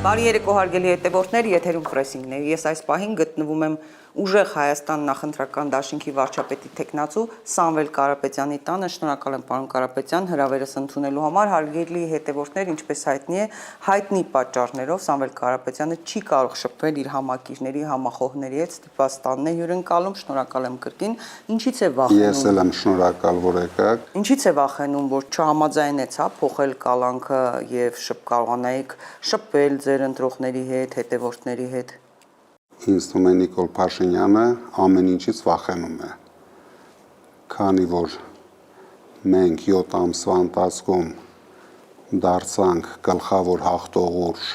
Բարի երեկո հարգելի հետևորդներ, եթերում պրեսինգն է։ Ես այս պահին գտնվում եմ ուժեղ Հայաստան նախընտրական դաշինքի վարչապետի տեխնացու Սամվել Կարապետյանի տանը։ Շնորհակալ եմ պարոն Կարապետյան հրավերս ընդունելու համար։ Հարգելի հետևորդներ, ինչպես հայտնի է, հայտնի պատճառներով Սամվել Կարապետյանը չի կարող շփվել իր համակիրների, համախոհների հետ, ստիպված տանն է հյուրընկալում։ Շնորհակալ եմ կրկին։ Ինչից է վախենում։ Ես էլ եմ շնորհակալ, որ եկաք։ Ինչից է վախենում, որ չհամաձայնեցա փոխել կալանքը եւ կարողանայիք շփվել ձեր ընտրողների հետ, հետևորդների հետ։ Ինձ թվում է Նիկոլ Փաշինյանը ամեն ինչից վախենում է, քանի որ մենք 7 ամսվա ընթացքում դարձանք գլխավոր հաղթող ուժ,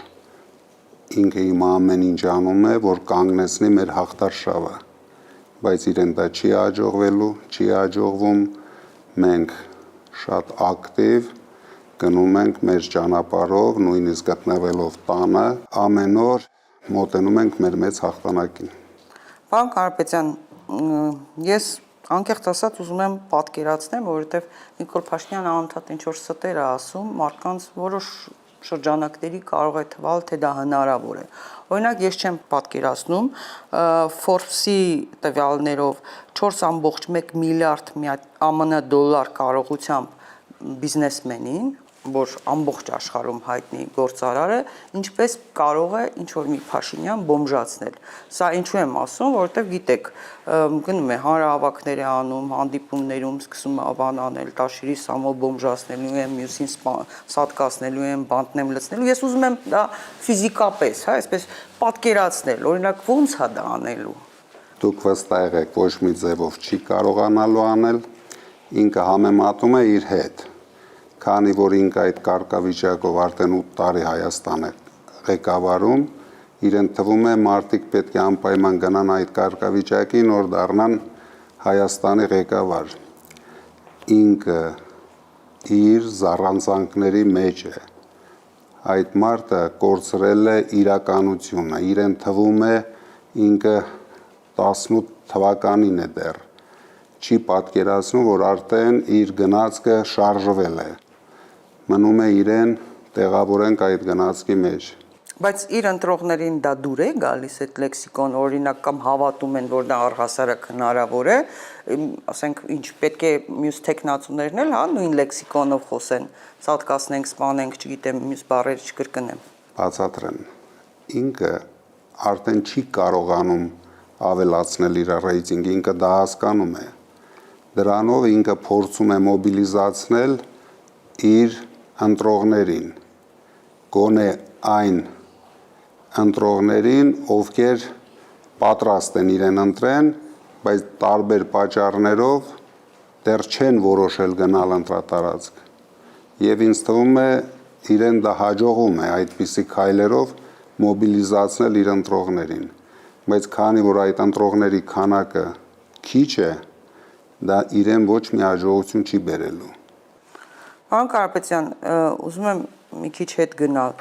ինքը իմ ամեն ինչ անում է, որ կանգնեցնի մեր հաղթարշավը, բայց իրեն դա չի հաջողվելու, չի հաջողվում, մենք շատ ակտիվ գնում ենք մեր ճանապարհով, նույնիսկ գտնվելով տանը, ամեն օր մոտենում ենք մեր մեծ հաղթանակին։ Պարոն Կարապետյան, ես անկեղծ ասած ուզում եմ պատկերացնել, որովհետև Նիկոլ Փաշինյանը անընդհատ ինչ-որ ստեր է ասում, մարդկանց որոշ շրջանակների կարող է թվալ, թե դա հնարավոր է։ Օրինակ, ես չեմ պատկերացնում, Forbes-ի տվյալներով 4.1 միլիարդ ԱՄՆ դոլար կարողությամբ բիզնեսմենին, որ ամբողջ աշխարհում հայտնի գործարար է, ինչպես կարող է ինչ-որ մի Փաշինյան բոմժացնել։ Սա ինչու եմ ասում, որովհետև գիտեք, գնում է հանրահավաքներ է անում, հանդիպումներում սկսում է բան անել, տաշիրի սամով բոմժացնելու եմ, մյուսին սատկացնելու եմ, բանտն եմ լցնելու։ Ես ուզում եմ դա ֆիզիկապես, հա, այսպես պատկերացնել, օրինակ ո՞նց է դա անելու։ Դուք վստահ եք, ոչ մի ձևով չի կարողանալու անել, ինքը համեմատում է իր հետ, քանի որ ինքը այդ կարգավիճակով արդեն 8 տարի Հայաստան է ղեկավարում, իրեն թվում է մարդիկ պետք է անպայման գնան այդ կարգավիճակին, որ դառնան Հայաստանի ղեկավար։ Ինքը իր զառանցանքների մեջ է։ Այդ մարդը կորցրել է իրականությունը, իրեն թվում է ինքը 18 թվականին է դեռ, չի պատկերացնում, որ արդեն իր գնացքը շարժվել է, մնում է իրեն տեղավորենք այդ գնացքի մեջ։ Բայց իր ընտրողներին դա դուր է գալիս այդ լեքսիկոն, օրինակ կամ հավատում են, որ դա առհասարակ հնարավոր է, ասենք ինչ պետք է մյուս տեխնացուներն էլ, հա, նույն լեքսիկոնով խոսեն, սատկացնենք, սպանենք, չգիտեմ, մյուս բառեր չկրկնեմ։ Բացատրեմ, ինքը արդեն չի կարողանում ավելացնել իր ռեյտինգը, ինքը դա հասկանում է։ Դրանով ինքը փորձում է մոբիլիզացնել իր ընտրողներին, գոնե այն ընտրողներին, ովքեր պատրաստ են իրեն ընտրեն, բայց տարբեր պատճառներով դեռ չեն որոշել գնալ ընտրատարածք։ Եվ ինձ թվում է իրեն դա հաջողում է այդպիսի քայլերով մոբիլիզացնել իր ընտրողներին, բայց քանի որ այդ ընտրողների քանակը քիչ է, դա իրեն ոչ մի հաջողություն չի բերելու։ Պարոն Կարապետյան, ուզում եմ մի քիչ հետ գնալ։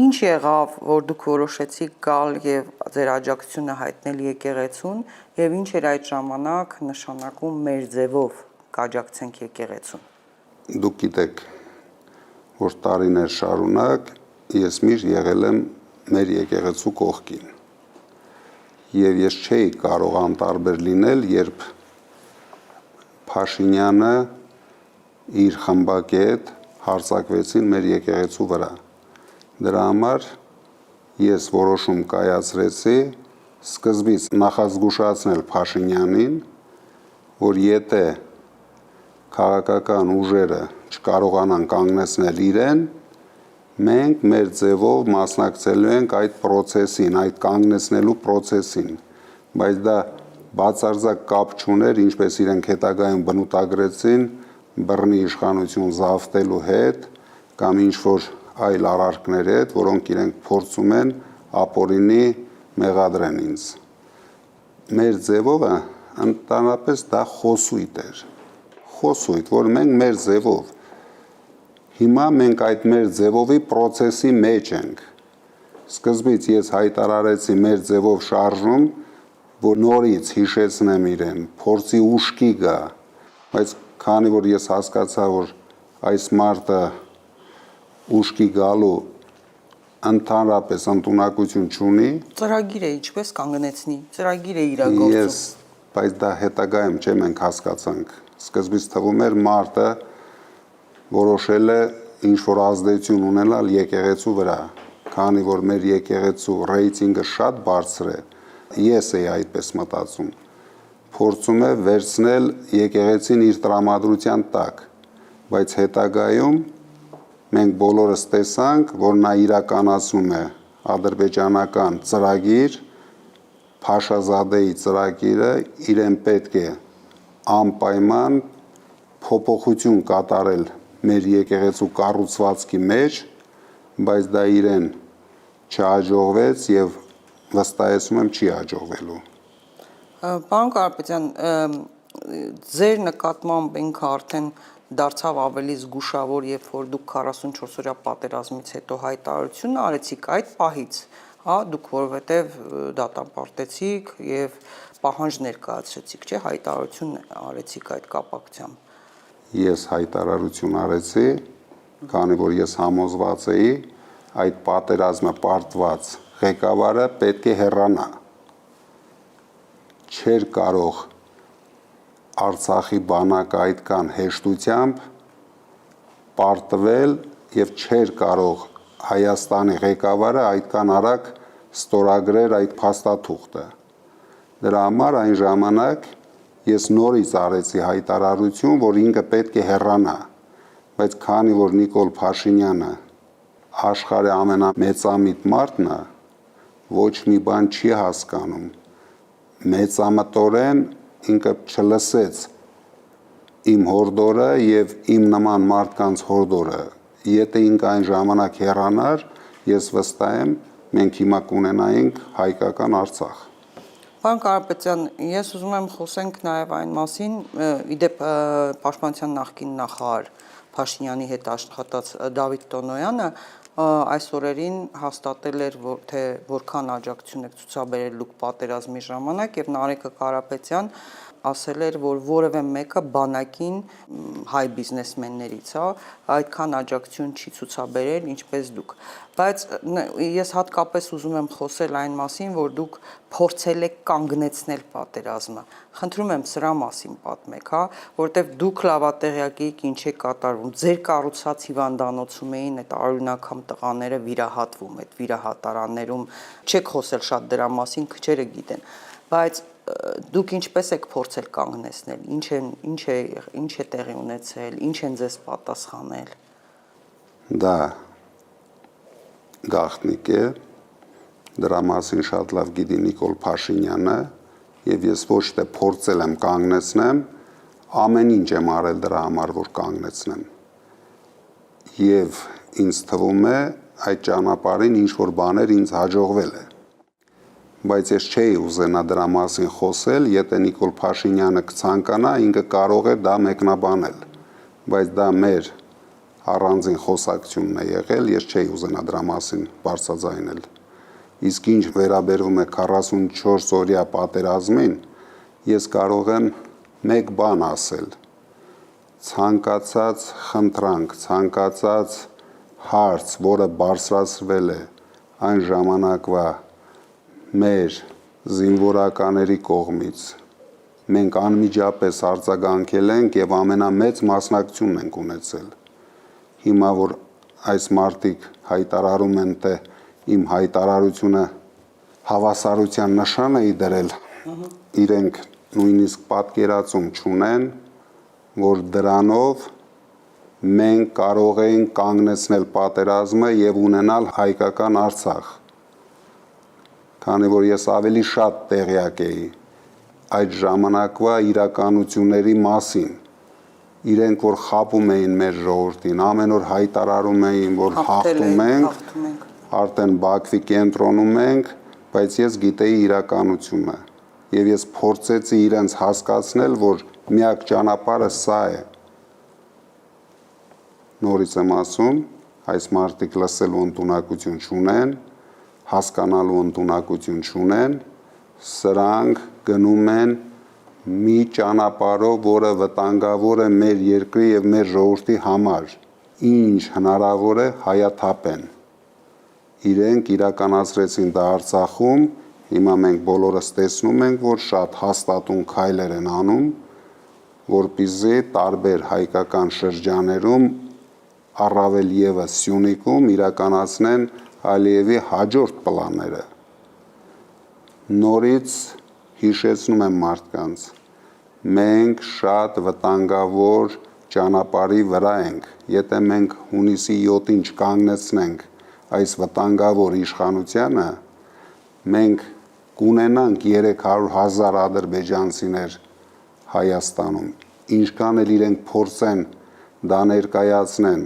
Ինչ եղավ, որ դուք որոշեցիք գալ եւ ձեր աջակցությունը հայտնել եկեղեցուն եւ ինչ էր այդ ժամանակ նշանակում մեր ձևով կաջակցենք եկեղեցուն։ Դուք գիտեք, որ տարիներ շարունակ ես միշտ եղել եմ մեր եկեղեցու կողքին։ Եվ ես չէի կարող անտարբեր լինել, երբ Փաշինյանը իր խմբակետ հարձակվեցին մեր եկեղեցու վրա։ Դրա համար ես որոշում կայացրեցի սկզբից նախազգուշացնել Փաշինյանին, որ եթե քաղաքական ուժերը չկարողանան կանգնեցնել իրեն, մենք մեր ձևով մասնակցելու ենք այդ process-ին, այդ կանգնեցնելու process-ին, բայց դա բացարձակ կապ չուներ, ինչպես իրենք հետագայում բնութագրեցին, բռնի իշխանություն զավթելու հետ կամ ինչ-որ այլ արարքների հետ, որոնք իրենք փորձում են ապօրինի մեղադրեն ինձ։ Մեր ձևովը ընդհանրապես դա խոսույթ էր, խոսույթ, որ մենք մեր ձևով, հիմա մենք այդ մեր ձևովի process-ի մեջ ենք։ Սկզբից ես հայտարարեցի մեր ձևով շարժում, որ նորից հիշեցնեմ իրեն, փորձի ուշքի գա, բայց քանի որ ես հասկացա, որ այս մարդը ուշքի գալու ընդհանրապես ընդունակություն չունի, ծրագիր է ինչպես կանգնեցնի, ծրագիր է իրագործում։ բայց դա հետագայում չէ մենք հասկացանք։ Սկզբից թվում էր մարդը որոշել է ինչ-որ ազդեցություն ունենալ եկեղեցու վրա, քանի որ մեր եկեղեցու ռեյտինգը շատ բարձր է, ես էի այդպես մտածում, փորձում է վերցնել եկեղեցին իր տրամադրության տակ, բայց հետագայում մենք բոլորս տեսանք, որ նա իրականացնում է ադրբեջանական ծրագիր, Փաշազադեի ծրագիրը, իրեն պետք է անպայման փոփոխություն կատարել մեր եկեղեցու կառուցվածքի մեջ, բայց դա իրեն չհաջողվեց եւ վստահեցնում եմ չի հաջողվելու։ Պարոն Կարապետյան, ձեր նկատմամբ ինքը արդեն դարձավ ավելի զգուշավոր, երբ որ դուք 44-օրյա պատերազմից հետո հայտարարություն արեցիք այդ պահից, հա, դուք որովհետև դատապարտեցիք եւ պահանջ ներկայացրեցիք, չէ, հայտարարություն արեցիք այդ կապակցությամբ։ Ես հայտարարություն արեցի, քանի որ ես համոզված էի, այդ պատերազմը պարտված ղեկավարը պետք է հեռանա։ Չէր կարող Արցախի բանակը այդքան հեշտությամբ պարտվել եւ չէր կարող Հայաստանի ղեկավարը այդքան արագ ստորագրել այդ փաստաթուղթը։ Դրա համար այն ժամանակ ես նորից արեցի հայտարարություն, որ ինքը պետք է հեռանա, բայց քանի որ Նիկոլ Փաշինյանը աշխարհի ամենամեծամիտ մարդն է, ոչ մի բան չի հասկանում, մեծամտորեն ինքը չլսեց իմ հորդորը եւ իմ նման մարդկանց հորդորը։ Եթե ինքը այն ժամանակ հեռանար, ես վստահ եմ, մենք հիմա կունենայինք հայկական Արցախ։ Պարոն Կարապետյան, ես ուզում եմ խոսենք նաև այն մասին, իդեպ Պաշտպանության նախկին նախարար Փաշինյանի հետ աշխատած Դավիթ Տոնոյանը այս օրերին հաստատել էր, թե որքան աջակցություն եք ցուցաբերել դուք պատերազմի ժամանակ եւ Նարեկը Կարապետյան ասել էր, որ որևէ մեկը բանակին հայ բիզնեսմեններից, հա, այդքան աջակցություն չի ցուցաբերել, ինչպես դուք։ Բայց ես հատկապես ուզում եմ խոսել այն մասին, որ դուք փորձել եք կանգնեցնել պատերազմը։ Խնդրում եմ սրա մասին պատմեք, հա, որովհետև դուք լավատեղյակ եք ինչ է կատարվում։ Ձեր կառուցած հիվանդանոցում էին այդ արյունաքամ տղաները վիրահատվում, այդ վիրահատարաններում չեք խոսել շատ դրա մասին, քչերը գիտեն, բայց դուք ինչպես եք փորձել կանգնեցնել, ինչ է տեղի ունեցել, ինչ են ձեզ պատասխանել։ Դա գաղտնիք է, դրա մասին շատ լավ գիտի Նիկոլ Փաշինյանը եւ ես ոչ թե փորձել եմ կանգնեցնեմ, ամեն ինչ եմ արել դրա համար, որ կանգնեցնեմ։ Եվ ինձ թվում է այդ ճանապարհին ինչ որ բաներ ինձ հաջողվել է։ Բայց ես չէի ուզենա դրա մասին խոսել, եթե Նիկոլ Փաշինյանը կցանկանա, ինքը կարող է դա մեկնաբանել, բայց դա մեր առանձին խոսակցությունն է եղել, ես չէի ուզենա դրա մասին բարձրաձայնել։ Իսկ ինչ վերաբերվում է 44 օրյա պատերազմին, ես կարող եմ մեկ բան ասել. ցանկացած խնդրանք, ցանկացած հարց, որը բարձրացվել է այն ժամանակվա մեր զինվորականների կողմից, մենք անմիջապես արձագանքել ենք եւ ամենամեծ մասնակցությունն ենք ունեցել։ Հիմա որ այս մարդիկ հայտարարում են, թե իմ հայտարարությունը հավասարության նշան է դրել, իրենք նույնիսկ պատկերացում չունեն, որ դրանով մենք կարող ենք կանգնեցնել պատերազմը եւ ունենալ հայկական Արցախ։ Քանի որ ես ավելի շատ տեղյակ էի այդ ժամանակվա իրականությունների մասին, իրենք որ խաբում էին մեր ժողովրդին, ամեն օր հայտարարում էին, որ հաղթում ենք, արդեն Բաքվի կենտրոնում ենք, բայց ես գիտեի իրականությունը եւ ես փորձեցի իրենց հասկացնել, որ միակ ճանապարհը սա է։ Նորից եմ ասում, այս մարդիկ լսելու ընդունակություն չունեն, հասկանալու ընդունակություն չունեն, սրանք գնում են մի ճանապարհով, որը վտանգավոր է մեր երկրի եւ մեր ժողովրդի համար, ինչ հնարավոր է հայաթափեն։ իրենք իրականացրեցին դա Արցախում, հիմա մենք բոլորս տեսնում ենք, որ շատ հաստատուն քայլեր են անում, որպեսզի տարբեր հայկական շրջաներում առավել ևս Սյունիքում իրականացնեն Ալիևի հաջորդ պլանները։ Նորից հիշեցնում եմ մարդկանց, մենք շատ վտանգավոր ճանապարհի վրա ենք, եթե մենք հունիսի 7-ին չկանգնեցնենք այս վտանգավոր իշխանությանը, մենք կունենանք 300,000 ադրբեջանցիներ Հայաստանում, ինչքան էլ իրենք փորձեն դա ներկայացնեն,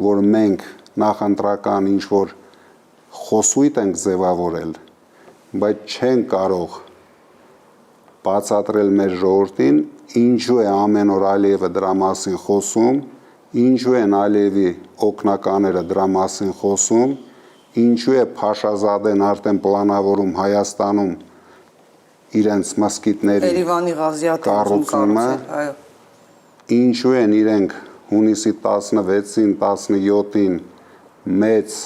որ մենք նախընտրական ինչ-որ խոսույթ ենք ձևավորել, բայց չեն կարող բացատրել մեր ժողովրդին, ինչու է ամեն օր Ալիևը դրա մասին խոսում, ինչու են Ալիևի օգնականները դրա մասին խոսում, ինչու է Փաշազադեն արդեն պլանավորում Հայաստանում իրենց մսկիթների Երևանի կառուցումը, ինչու են իրենք հունիսի 16-ին, 17-ին մեծ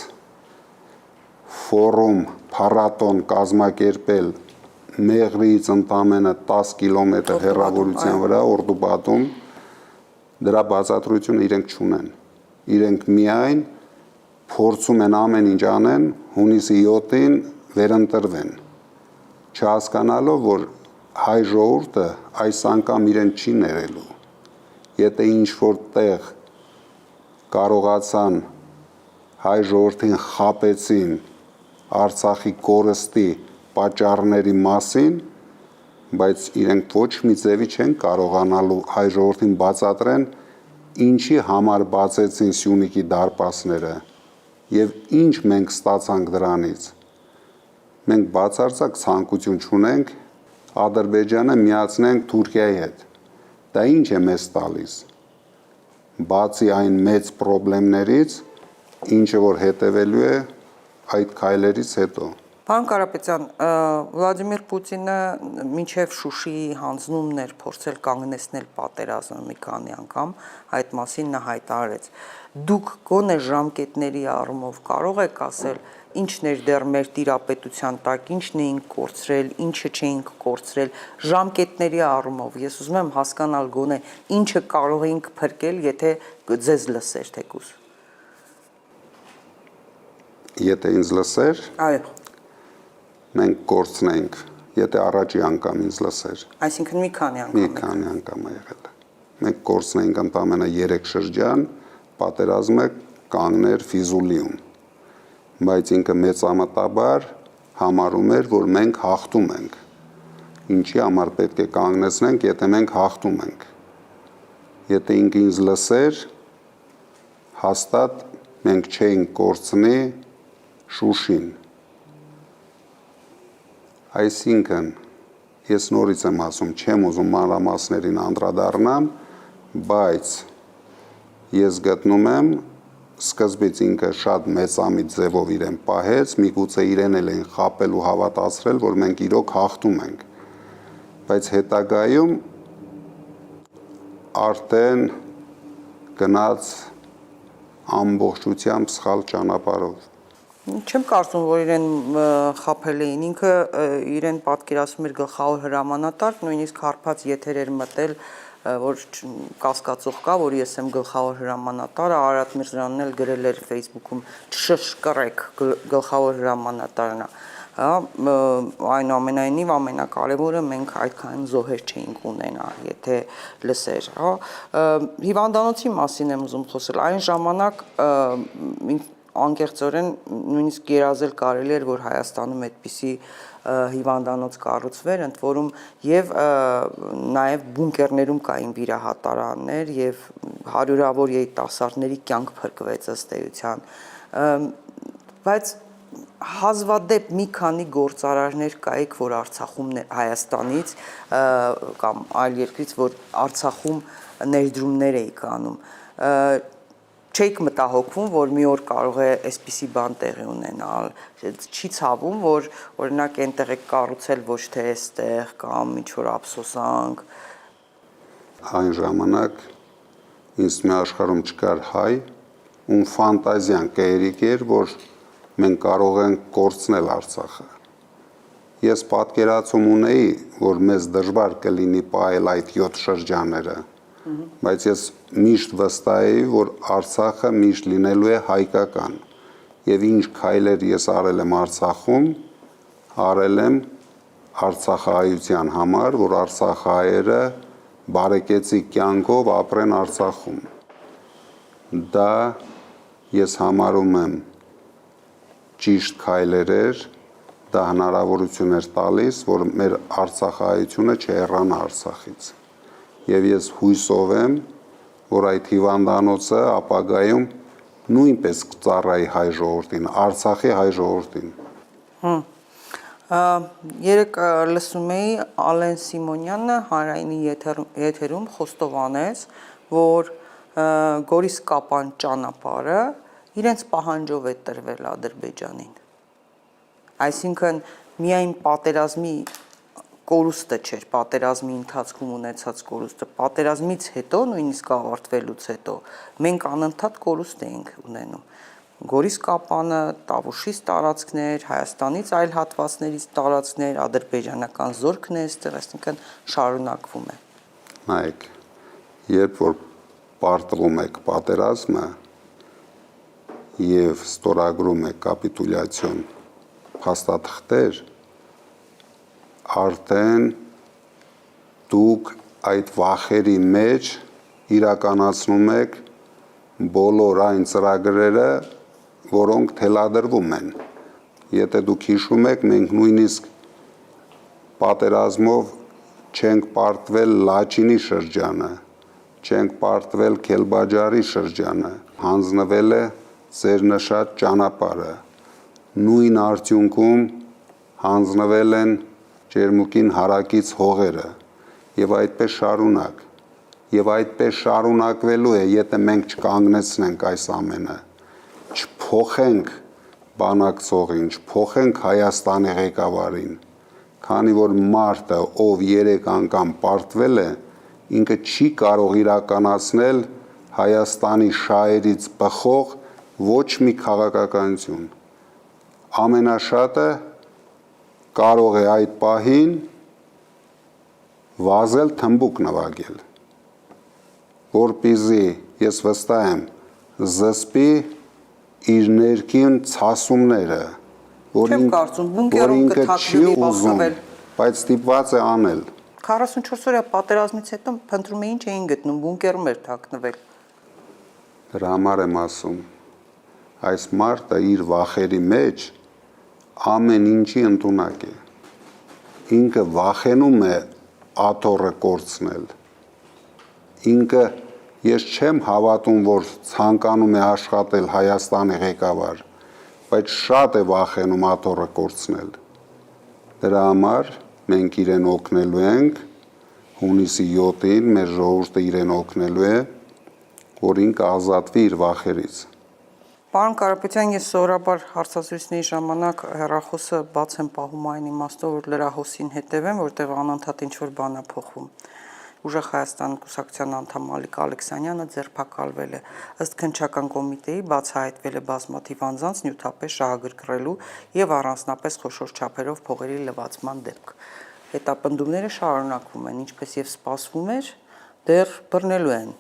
ֆորում, փառատոն կազմակերպել Մեղրիից ընդամենը 10 կիլոմետր հեռավորության վրա Օրդուբադում, դրա բացատրությունը իրենք չունեն։ Իրենք միայն փորձում են ամեն ինչ անեն, հունիսի 7-ին վերընտրվեն, չհասկանալով, որ հայ ժողովուրդը այս անգամ իրեն չի ներելու։ Եթե ինչ-որ տեղ կարողացան հայ ժողովրդին խաբեցին Արցախի կորստի պատճառների մասին, բայց իրենք ոչ մի ձևի չեն կարողանալու հայ ժողովրդին բացատրեն, ինչի համար բացեցին Սյունիքի դարպասները եւ ինչ մենք ստացանք դրանից։ Մենք բացարձակ ցանկություն չունենք Ադրբեջանը միացնենք Թուրքիայի հետ։ Դա ինչ է մեզ տալիս։ Բացի այն մեծ խնդիրներից, ինչը որ հետևելու է այդ քայլերից հետո։ Պարոն Կարապետյան, Վլադիմիր Պուտինը մինչև Շուշիի հանձնումն էր փորձել կանգնեցնել պատերազմը մի քանի անգամ, այդ մասին նա հայտարարեց։ Դուք գոնե ժամկետների առումով կարող եք ասել, ինչն էր դեռ մեր տիրապետության տակ, ինչն էինք կորցրել, ինչը չէինք կորցրել, ժամկետների առումով։ Ես ուզում եմ հասկանալ գոնե ինչը կարող էինք փրկել, եթե ձեզ լսեր թեկուզ։ Եթե ինձ լսեր, Այո։ Մենք կորցնենք, եթե առաջի անգամ ինձ լսեր։ Այսինքն մի քանի անգամ։ Մի քանի անգամ է եղել։ Մենք կորցնենք ընդամենը 3 շրջան, պատերազմը կանգներ Ֆիզուլիում։ Բայց ինքը մեծամտաբար համարում էր, որ մենք հաղթում ենք։ Ինչի համար պետք է կանգնեցնենք, եթե մենք հաղթում ենք։ Եթե ինքը ինձ լսեր, հաստատ մենք չէինք կորցնի Շուշին։ Այսինքն, ես նորից եմ ասում, չեմ ուզում մանրամասներին անդրադառնամ, բայց ես գտնում եմ, սկզբից ինքը շատ մեծամիտ ձևով իրեն պահեց, միգուցե իրեն էլ են խաբել ու հավատացրել, որ մենք իրոք հաղթում ենք, բայց հետագայում արդեն գնաց ամբողջությամբ սխալ ճանապարհով։ Չեմ կարծում, որ իրեն խաբել էին, ինքը իրեն պատկերացնում էր գլխավոր հրամանատար, նույնիսկ հարբած եթեր էր մտել, որ կասկածող կա, որ ես եմ գլխավոր հրամանատարը, Արարատ Միրզոյանն էլ գրել էր Facebook-ում, չշշկռեք, գլխավոր հրամանատարն է։ Այնուամենայնիվ ամենակարևորը մենք այդքան զոհեր չէինք ունենա, եթե լսեր, հիվանդանոցի մասին եմ ուզում խոսել, այն ժամանակ անկեղծորեն նույնիսկ երազել կարելի էր, որ Հայաստանում այդպիսի հիվանդանոց կառուցվեր, ընդ որում եւ նաեւ բունկերներում կային վիրահատարաններ եւ հարյուրավոր երիտասարդների կյանք փրկվեց ըստ էության, բայց հազվադեպ մի քանի գործարարներ կայք, որ Արցախում Հայաստանից կամ այլ երկրից, որ Արցախում ներդրումներ էի կանում, չեք մտահոգվում, որ մի օր կարող է այսպիսի բան տեղի ունենալ, չի ցավում, որ օրինակ այնտեղ եք կառուցել ոչ թե այստեղ կամ ինչ-որ ափսոսանք։ Այն ժամանակ ինձ մի աշխարհում չկար հայ, ում ֆանտազիան կերիկ էր, որ մենք կարող ենք կորցնել Արցախը։ Ես պատկերացում ունեի, որ մեզ դժվար կլինի պահել այդ 7 շրջանները, բայց ես միշտ վստահ էի, որ Արցախը միշտ լինելու է հայկական։ Եվ ինչ քայլեր ես արել եմ Արցախում, արել եմ արցախահայության համար, որ արցախահայերը բարեկեցիկ կյանքով ապրեն Արցախում։ Դա ես համարում եմ ճիշտ քայլեր էր, դա հնարավորություն էր տալիս, որ մեր արցախահայությունը չհեռանա Արցախից։ Եվ ես հույսով եմ, որ այդ հիվանդանոցը ապագայում նույնպես կծառայի հայ ժողովրդին, Արցախի հայ ժողովրդին։ Երեք լսում էի Ալեն Սիմոնյանը հանրայինի եթերում խոստովանեց, որ Գորիս-Կապան ճանապարհը իրենց պահանջով է տրվել Ադրբեջանին։ Այսինքն միայն պատերազմի կորուստը չէր, պատերազմի ընթացքում ունեցած կորուստը, պատերազմից հետո, նույնիսկ ավարտվելուց հետո, մենք անընդհատ կորուստ էինք ունենում։ Գորիս-Կապանը, Տավուշից տարածքներ, Հայաստանից այլ հատվածներից տարածքներ, ադրբեջանական զորքն է այստեղ, այսինքն շարունակվում է։ Նայեք, երբ որ պարտվում եք պատերազմը եւ ստորագրում եք կապիտուլյացիոն փաստաթղթեր, արդեն դուք այդ վախերի մեջ իրականացնում եք բոլոր այն ծրագրերը, որոնք թելադրվում են։ Եթե դուք հիշում եք, մենք նույնիսկ պատերազմով չենք պարտվել Լաչինի շրջանը, չենք պարտվել Քելբաջարի շրջանը, հանձնվել է ձեր նշած ճանապարհը։ Նույն արդյունքում հանձնվել են Ջերմուկին հարակից հողերը եւ այդպես շարունակ։ Եվ այդպես շարունակվելու է, եթե մենք չկանգնեցնենք այս ամենը, չփոխենք բանակցողին, չփոխենք Հայաստանի ղեկավարին, քանի որ մարդը, ով 3 անգամ պարտվել է, ինքը չի կարող իրականացնել Հայաստանի շահերից բխող ոչ մի քաղաքականություն։ Ամենաշատը կարող է այդ պահին վազել թմբուկ նվագել, որպեսզի ես վստահ եմ զսպի իր ներքին ցասումները, որ ինքը չի ուզում, բայց ստիպված է անել։ 44 օրյա պատերազմից հետո փնտրում էին, չէին գտնում, բունկերում էր թաքնվել։ Դրա համար եմ ասում, այս մարդը իր վախերի մեջ ամեն ինչի ընդունակ է։ Ինքը վախենում է աթոռը կորցնել։ Ինքը ես չեմ հավատում, որ ցանկանում է աշխատել Հայաստանի ղեկավար, բայց շատ է վախենում աթոռը կորցնել։ Դրա համար մենք իրեն օգնելու ենք, հունիսի 7-ին մեր ժողովուրդը իրեն օգնելու է, որ ինքը ազատվի իր վախերից։ Պարոն Կարապետյան, ես սովորաբար հարցազրույցների ժամանակ հեռախոսը բաց եմ պահում այն իմաստով, որ լրահոսին հետևեմ, որտեղ անընդհատ ինչ-որ բան է փոխվում։ Ուժեղ Հայաստան կուսակցության անդամ Ալիկ Ալեքսանյանը ձերբակալվել է։ Ըստ քննչական կոմիտեի բացահայտվել է բազմաթիվ անձանց նյութապես շահագրգռելու եւ առանձնապես խոշոր չափերով փողերի լվացման դեպք։ Հետապնդումները շարունակվում են, ինչպես եւ սպասվում էր, դեռ բռնելու են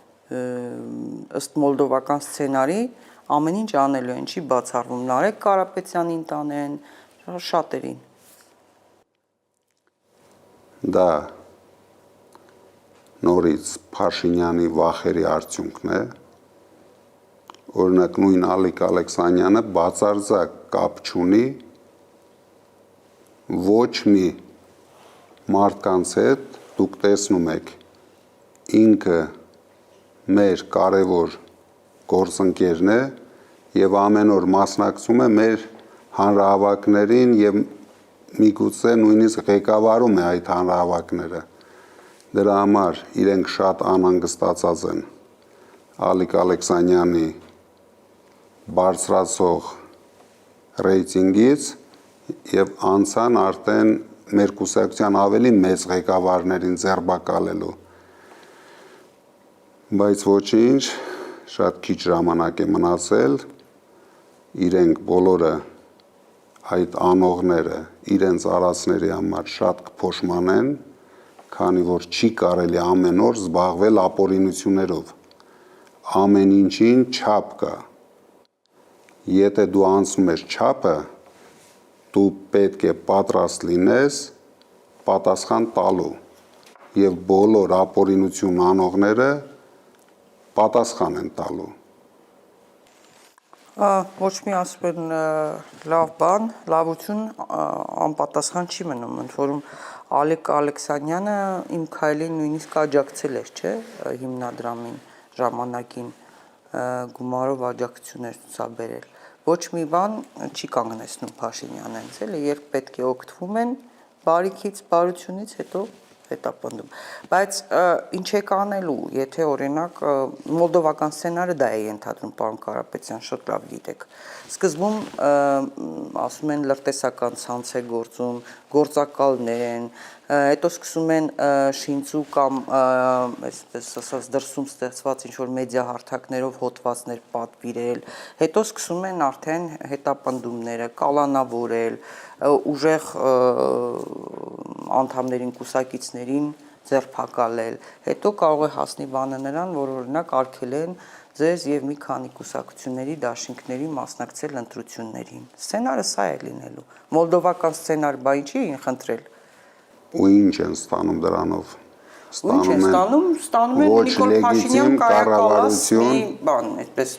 ըստ մոլդովական սցենարի ամեն ինչ անելու են, չի բացառվում Նարեկ Կարապետյանին տանեն, շատերին։ Դա նորից Փաշինյանի վախերի արդյունքն է, օրինակ նույն Ալիկ Ալեքսանյանը բացարձակ կապ չունի ոչ մի մարդկանց հետ, դուք տեսնում եք, ինքը մեր կարևոր գործընկերն է եւ ամեն օր մասնակցում է մեր հանրահավաքներին եւ միգուցե նույնիսկ ղեկավարում է այդ հանրահավաքները։ Դրա համար իրենք շատ անհանգստացած են Ալիկ Ալեքսանյանի բարձրացող ռեյտինգից եւ անցան արդեն մեր կուսակցության ավելի մեծ ղեկավարներին ձերբակալելու։ Բայց ոչինչ, շատ քիչ ժամանակ է մնացել, իրենք բոլորը այդ անողները իրենց արածների համար շատ կփոշմանեն, քանի որ չի կարելի ամեն օր զբաղվել ապօրինություններով։ Ամեն ինչին չափ կա։ Եթե դու անցնում ես չափը, դու պետք է պատրաստ լինես պատասխան տալու, եւ բոլոր ապօրինություն անողները պատասխան են տալու։ Ոչ մի ասում լավ բան, լավություն անպատասխան չի մնում, ընդ որում Ալեք Ալեքսանյանը իմ քայլին նույնիսկ աջակցել էր, չէ, հիմնադրամին ժամանակին գումարով աջակցություն էր ցուցաբերել։ Ոչ մի բան չի կանգնեցնում Փաշինյանը, էլի, երբ պետք է օգտվում են բարիքից, բարությունից, հետո հետապնդում։ Բայց ինչ է կանելու, եթե օրինակ մոլդովական սցենարը դա է ենթադրում, պարոն Կարապետյան, շատ լավ գիտեք։ Սկզբում ասում են լրտեսական ցանց է գործում, գործակալներ են, հետո սկսում են շինծու կամ այսպես ասած դրսում ստեղծված ինչ-որ մեդիա հարթակներով հոդվածներ պատվիրել, հետո սկսում են արդեն հետապնդումները կալանավորել, ուժեղ անդամներին, կուսակիցներին ձերբակալել, հետո կարող է հասնի բանը նրան, որ օրինակ արգելեն ձեզ եւ մի քանի կուսակցությունների դաշինքների մասնակցել ընտրություններին։ Սցենարը սա է լինելու։ Մոլդովական սցենար, բա ինչի են խնդրել։ Ու ինչ են ստանում դրանով։ Ստանում են Նիկոլ Փաշինյան կայակալած մի բան, այդպես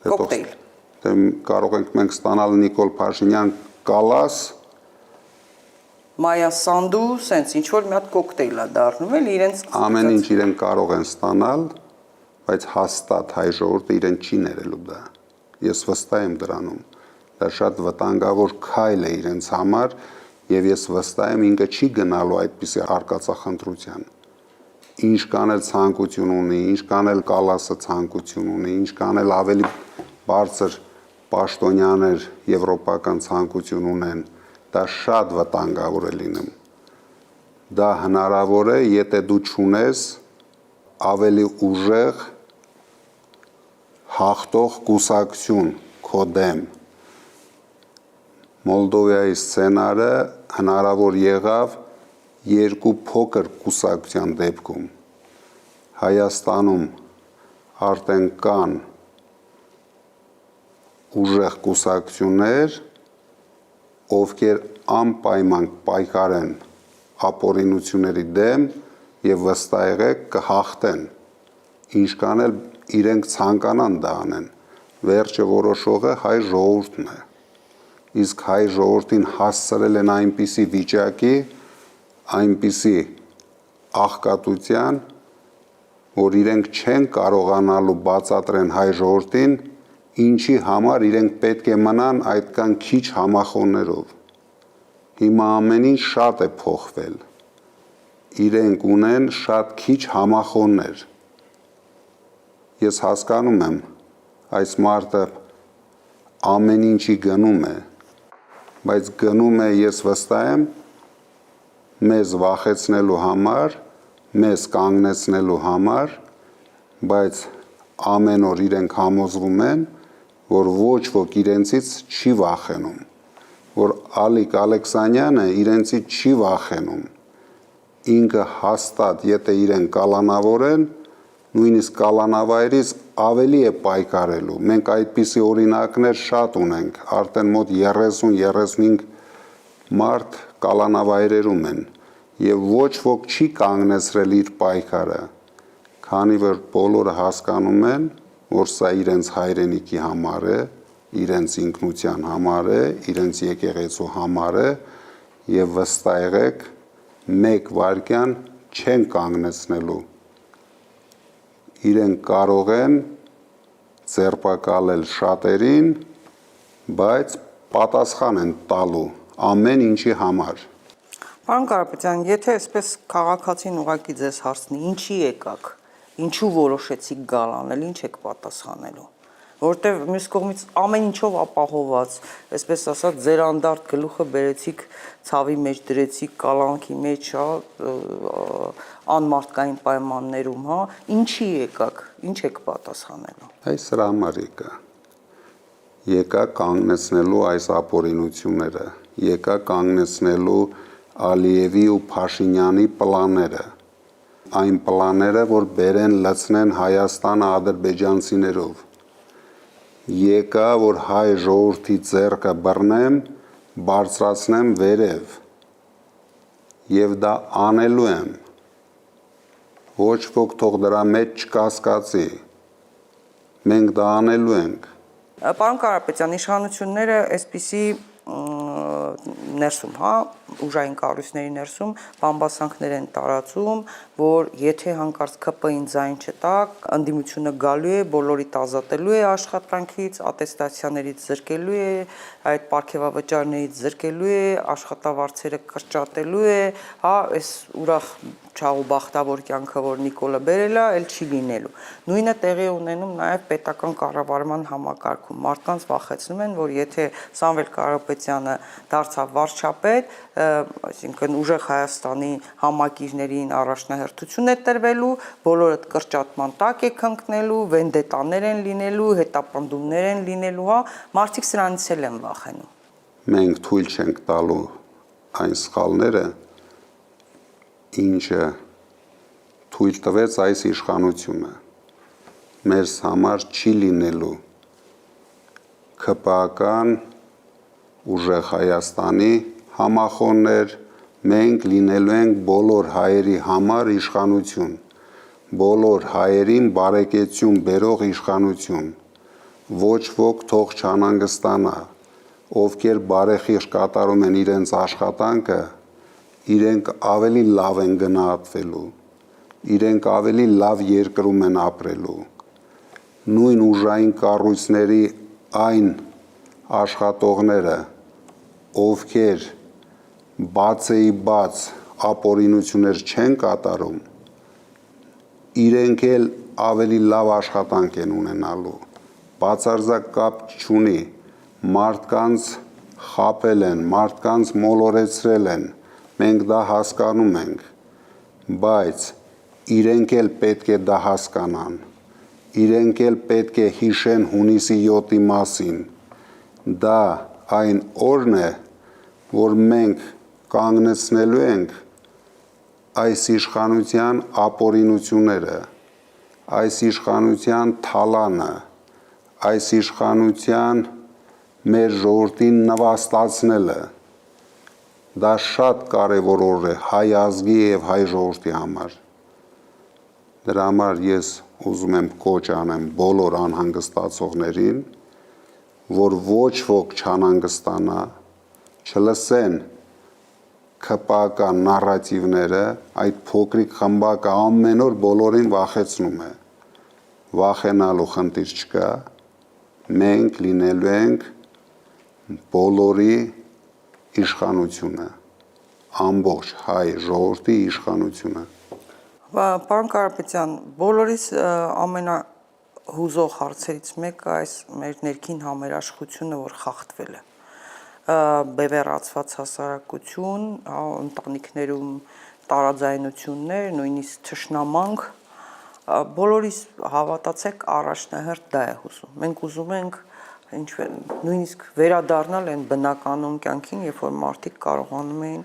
կոկտեյլ։ Դե կարող ենք մենք ստանալ Նիկոլ Փաշինյան կալաս Մայա Սանդու, սենց ինչ որ մի հատ կոկտեյլ է դառնում էլ իրենց ամեն ինչ իրեն կարող են ստանալ, բայց հաստատ հայ ժողովուրդը իրեն չի ներելու դա։ Ես վստահ եմ դրանում։ Դա շատ վտանգավոր քայլ է իրենց համար, եւ ես վստահ եմ ինքը չի գնալու այդպիսի արկածախնդրության։ Ինչ կանել ցանկություն ունի, ինչ կանել կալասը ցանկություն ունի, ինչ կանել ավելի բարձր պաշտոնյաներ եվրոպական ցանկություն ունեն, դա շատ վտանգավոր է լինում։ Դա հնարավոր է, եթե դու չունես ավելի ուժեղ հաղթող կուսակցություն քո դեմ։ Մոլդովայի սցենարը հնարավոր եղավ երկու փոքր կուսակցության դեպքում։ Հայաստանում արդեն կան ուժեղ կուսակցություններ, ովքեր անպայման պայքարեն ապօրինությունների դեմ եւ վստահ եղեք կհաղթեն։ Ինչ կանել իրենք ցանկանան դա անեն։ Վերջը որոշողը հայ ժողովուրդն է։ Իսկ հայ ժողովրդին հասցրել են այնպիսի վիճակի, այնպիսի աղքատության, որ իրենք չեն կարողանալու բացատրեն հայ ժողովրդին, ինչի համար իրենք պետք է մնան այդքան քիչ համախոհներով։ Հիմա ամեն ինչ շատ է փոխվել։ Իրենք ունեն շատ քիչ համախոհներ։ Ես հասկանում եմ, այս մարդը ամեն ինչի գնում է, բայց գնում է, ես վստահ եմ, մեզ վախեցնելու համար, մեզ կանգնեցնելու համար, բայց ամեն օր իրենք համոզվում են, որ ոչ ոք իրենցից չի վախենում, որ Ալիկ Ալեքսանյանը իրենցից չի վախենում, ինքը հաստատ, եթե իրեն կալանավորեն, նույնիսկ կալանավայրից ավելի է պայքարելու։ Մենք այդպիսի օրինակներ շատ ունենք, արդեն մոտ 30-35 մարդ կալանավայրերում են, եւ ոչ ոք չի կանգնեցրել իր պայքարը, քանի որ բոլորը հասկանում են, որ սա իրենց հայրենիքի համար է, իրենց ինքնության համար է, իրենց եկեղեցու համար է, եւ վստահ եղեք, մեկ վայրկյան չեն կանգնեցնելու։ Իրենք կարող են ձերբակալել շատերին, բայց պատասխան են տալու ամեն ինչի համար։ Պարոն Կարապետյան, եթե այսպես քաղաքացին ուղղակի ձեզ հարցնի, ինչի եկաք, ինչու որոշեցիք գալ անել, ինչ եք պատասխանելու։ Որտեվ մյուս կողմից ամեն ինչով ապահոված, այսպես ասած, ձեր անդարտ գլուխը բերեցիք ցավի մեջ դրեցիք, կալանքի մեջ, անմարդկային պայմաններում, ինչի եկաք, ինչ եք պատասխանելու։ Այս սրա համար եկա։ եկա կանգնեցնելու այս ապօրինությունները, եկա կանգնեցնելու Ալիևի ու Փաշինյանի պլանները, այն պլանները, որ բերեն լցնեն Հայաստանը ադրբեջանցիներով, եկա, որ հայ ժողովրդի ձեռքը բռնեմ, բարձրացնեմ վերև, և դա անելու եմ, ոչ ոք թող դրա մեջ չկասկածի, մենք դա անելու ենք։ Պարոն Կարապետյան, իշխանությունները այսպիսի ներսում, ուժային կառույցների ներսում բամբասանքներ են տարածում, որ եթե հանկարծ ԿՊ-ին ձայն չտակ, ընդդիմությունը գալու է, բոլորիդ ազատելու է աշխատանքից, ատեստացիաներից զրկելու է, այդ պարգևավճարներից զրկելու է, աշխատավարձերը կրճատելու է, այս ուրախ չաղուբախտավոր կյանքը, որ Նիկոլը բերել է, էլ չի լինելու։ Նույնը տեղի ունենում նաև պետական կառավարման համակարգում։ Մարդկանց վախեցնում են, որ եթե Սամվել Կարապետյանը դարձավ վարչապետ, այսինքն ուժեղ Հայաստանի համակիրներին առաջնահերթություն է տրվելու, բոլորը կրճատման տակ է քննելու, վենդետաներ են լինելու, հետապնդումներ են լինելու, մարդիկ սրանից էլ են վախենում։ Մենք թույլ չենք տալու այն սխալները, ինչը թույլ տվեց այս իշխանությունը, մեր համար չի լինելու ԿՊԱ-կան ուժեղ Հայաստանի համախոհներ, մենք լինելու ենք բոլոր հայերի համար իշխանություն, բոլոր հայերին բարեկեցություն բերող իշխանություն, ոչ ոք թող չանհանգստանա, ովքեր բարեխիղճ կատարում են իրենց աշխատանքը, իրենք ավելի լավ են գնահատվելու, իրենք ավելի լավ երկրում են ապրելու, նույն ուժային կառույցների այն աշխատողները, ովքեր բացեի բաց ապօրինություններ չեն կատարում, իրենք էլ ավելի լավ աշխատանք են ունենալու, բացարձակ կապ չունի, մարդկանց խաբել են, մարդկանց մոլորեցրել են, մենք դա հասկանում ենք, բայց իրենք էլ պետք է դա հասկանան, իրենք էլ պետք է հիշեն հունիսի 7-ի մասին, դա այն օրն է, որ մենք կանգնեցնելու ենք այս իշխանության ապօրինությունները, այս իշխանության թալանը, այս իշխանության մեր ժողովրդին նվաստացնելը, դա շատ կարևոր օր է հայ ազգի և հայ ժողովրդի համար, դրա համար ես ուզում եմ կոչ անեմ բոլոր անհանգստացողներին, որ ոչ ոք չանհանգստանա, չլսեն ԿՊԱ-կան նարատիվները, այդ փոքրիկ խմբակը ամեն օր բոլորին վախեցնում է, վախենալու խնդիր չկա, մենք լինելու ենք բոլորի իշխանությունը, ամբողջ հայ ժողովրդի իշխանությունը։ Պարոն Կարապետյան, բոլորիս ամենահուզող հարցերից մեկը այս մեր ներքին համերաշխությունը, որ խախտվել է, բևեռացված հասարակություն, ընտանիքներում տարաձայնություններ, նույնիսկ թշնամանք, բոլորիս հավատացեք առաջնահերթ դա է հուզում։ Մենք ուզում ենք նույնիսկ վերադառնալ այն բնականում կյանքին, երբ որ մարդիկ կարողանում էին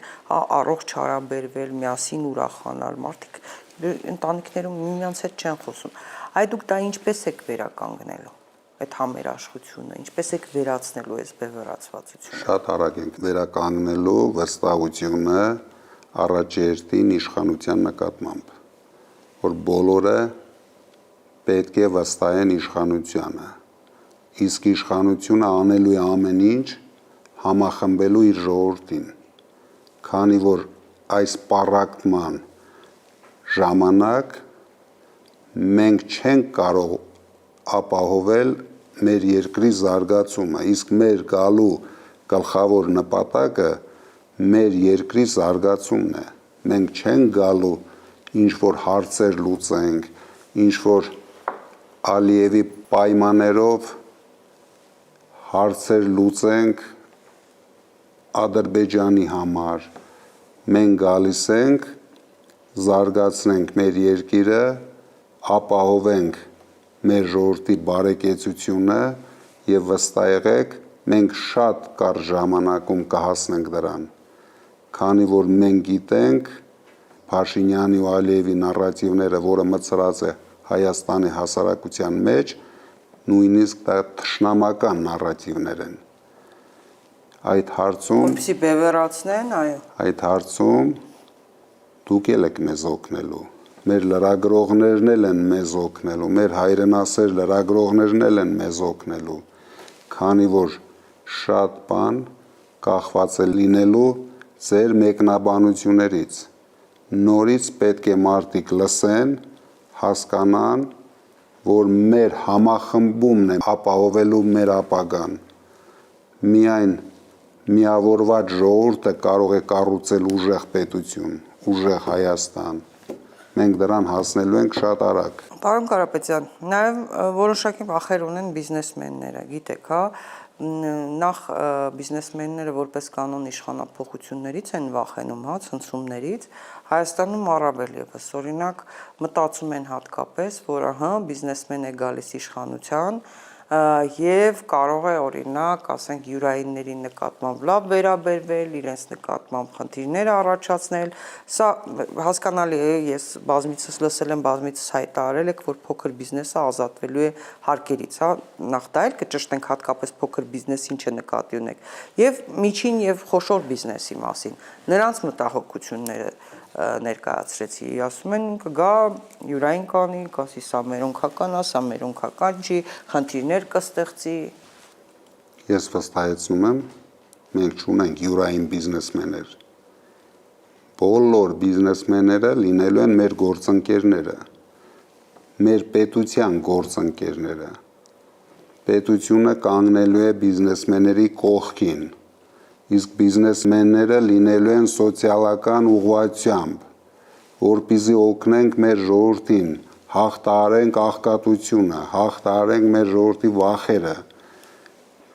առողջ հարաբերվել, միասին ուրախանալ, մարդիկ ընտանիքներում միմյանց հետ չեն խոսում։ Այդ դուք դա ինչպես եք վերականգնելու, այդ համերաշխությունը, ինչպես եք վերացնելու այս բևեռացվածությունը։ Շատ արագ ենք վերականգնելու վստահությունը առաջերտին իշխանության նկատմամբ, որ բոլորը պետք է վստահեն իշխանությանը, իսկ իշխանությունը անելու է ամեն ինչ համախմբելու իր ժողովրդին, քանի որ այս պառակտման ժամանակ մենք չենք կարող ապահովել մեր երկրի զարգացումը, իսկ մեր գալու գլխավոր նպատակը մեր երկրի զարգացումն է, մենք չենք գալու ինչ-որ հարցեր լուծենք, ինչ-որ Ալիևի պայմաններով հարցեր լուծենք Ադրբեջանի համար, մենք գալիս ենք, զարգացնենք մեր երկիրը, ապահովենք մեր ժողովրդի բարեկեցությունը եւ վստահ եղեք, մենք շատ կարճ ժամանակում կհասնենք դրան, քանի որ մենք գիտենք Փաշինյանի ու Ալիևի նարատիվները, որը մցրած է Հայաստանի հասարակության մեջ, նույնիսկ դա թշնամական նարատիվներ են։ Այդ հարցում Որպեսզի բևեռացնեն, այո։ Այդ հարցում դուք եք մեզ օգնելու։ Մեր լրագրողներն են մեզ օգնելու, մեր հայրենասեր լրագրողներն են մեզ օգնելու, քանի որ շատ բան կախված է լինելու ձեր մեկնաբանություններից։ Նորից պետք է մարդիկ լսեն, հասկանան, որ մեր համախմբումն է ապահովելու մեր ապագան։ Միայն միավորված ժողովուրդը կարող է կառուցել ուժեղ պետություն, ուժեղ Հայաստան։ Մենք դրան հասնելու ենք շատ արագ։ Պարոն Կարապետյան, նաև որոշակի վախեր ունեն բիզնեսմենները, գիտեք, հա, նախ բիզնեսմենները որպես կանոն իշխանափոխություններից են վախենում, հա, ցնցումներից, Հայաստանում առավել եւս, օրինակ, մտածում են հատկապես, որ ահա բիզնեսմեն է գալիս իշխանության եւ կարող է օրինակ, ասենք, յուրայինների նկատմամբ լավ վերաբերվել, իրենց նկատմամբ խնդիրներ առաջացնել։ Սա հասկանալի է, ես բազմիցս լսել եմ, բազմիցս հայտարարել եք, որ փոքր բիզնեսը ազատվելու է հարկերից, հա, նախ դա էլ կճշտենք հատկապես փոքր բիզնեսին ինչ նկատի ունեք։ Եվ միջին եւ խոշոր բիզնեսի մասին, նրանց մտահոգությունները ներկայացրեցի, ասում են կգա յուրային կանի, կասի սա մերոնքական է, սա մերոնքական չի, խնդիրներ կստեղծի։ Ես վստահեցնում եմ, մենք չունենք յուրային բիզնեսմեններ։ Բոլոր բիզնեսմենները լինելու են մեր գործընկերները, մեր պետության գործընկերները։ Պետությունը կանգնելու է բիզնեսմենների կողքին, իսկ բիզնեսմենները լինելու են սոցիալական ուղղությամբ, որպեսզի օգնենք մեր ժողովրդին, հաղթահարենք աղքատությունը, հաղթահարենք մեր ժողովրդի վախերը։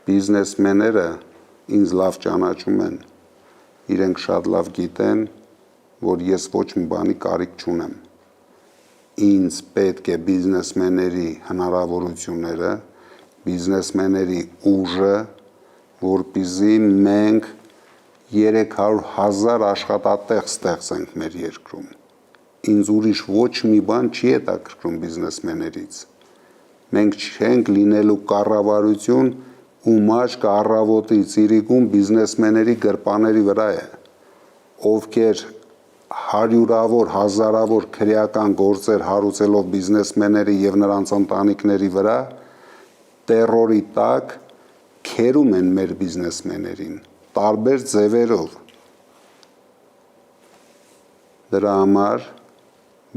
Բիզնեսմենները ինձ լավ ճանաչում են, իրենք շատ լավ գիտեն, որ ես ոչ մի բանի կարիք չունեմ։ Ինձ պետք է բիզնեսմենների հնարավորությունները, բիզնեսմենների ուժը, որպեսզի մենք 300,000 աշխատատեղ ստեղծենք մեր երկրում։ Ինձ ուրիշ ոչ մի բան չի հետաքրքրում բիզնեսմեններից։ Մենք չենք լինելու կառավարություն, ում աչքը առավոտի ծիրիկում բիզնեսմենների գրպանների վրա է, ովքեր հարյուրավոր, հազարավոր քրեական գործեր հարուցելով բիզնեսմենների եւ նրանց ընտանիքների վրա, տերորի տակ քերում են մեր բիզնեսմեններին, տարբեր ձևերով։ Դրա համար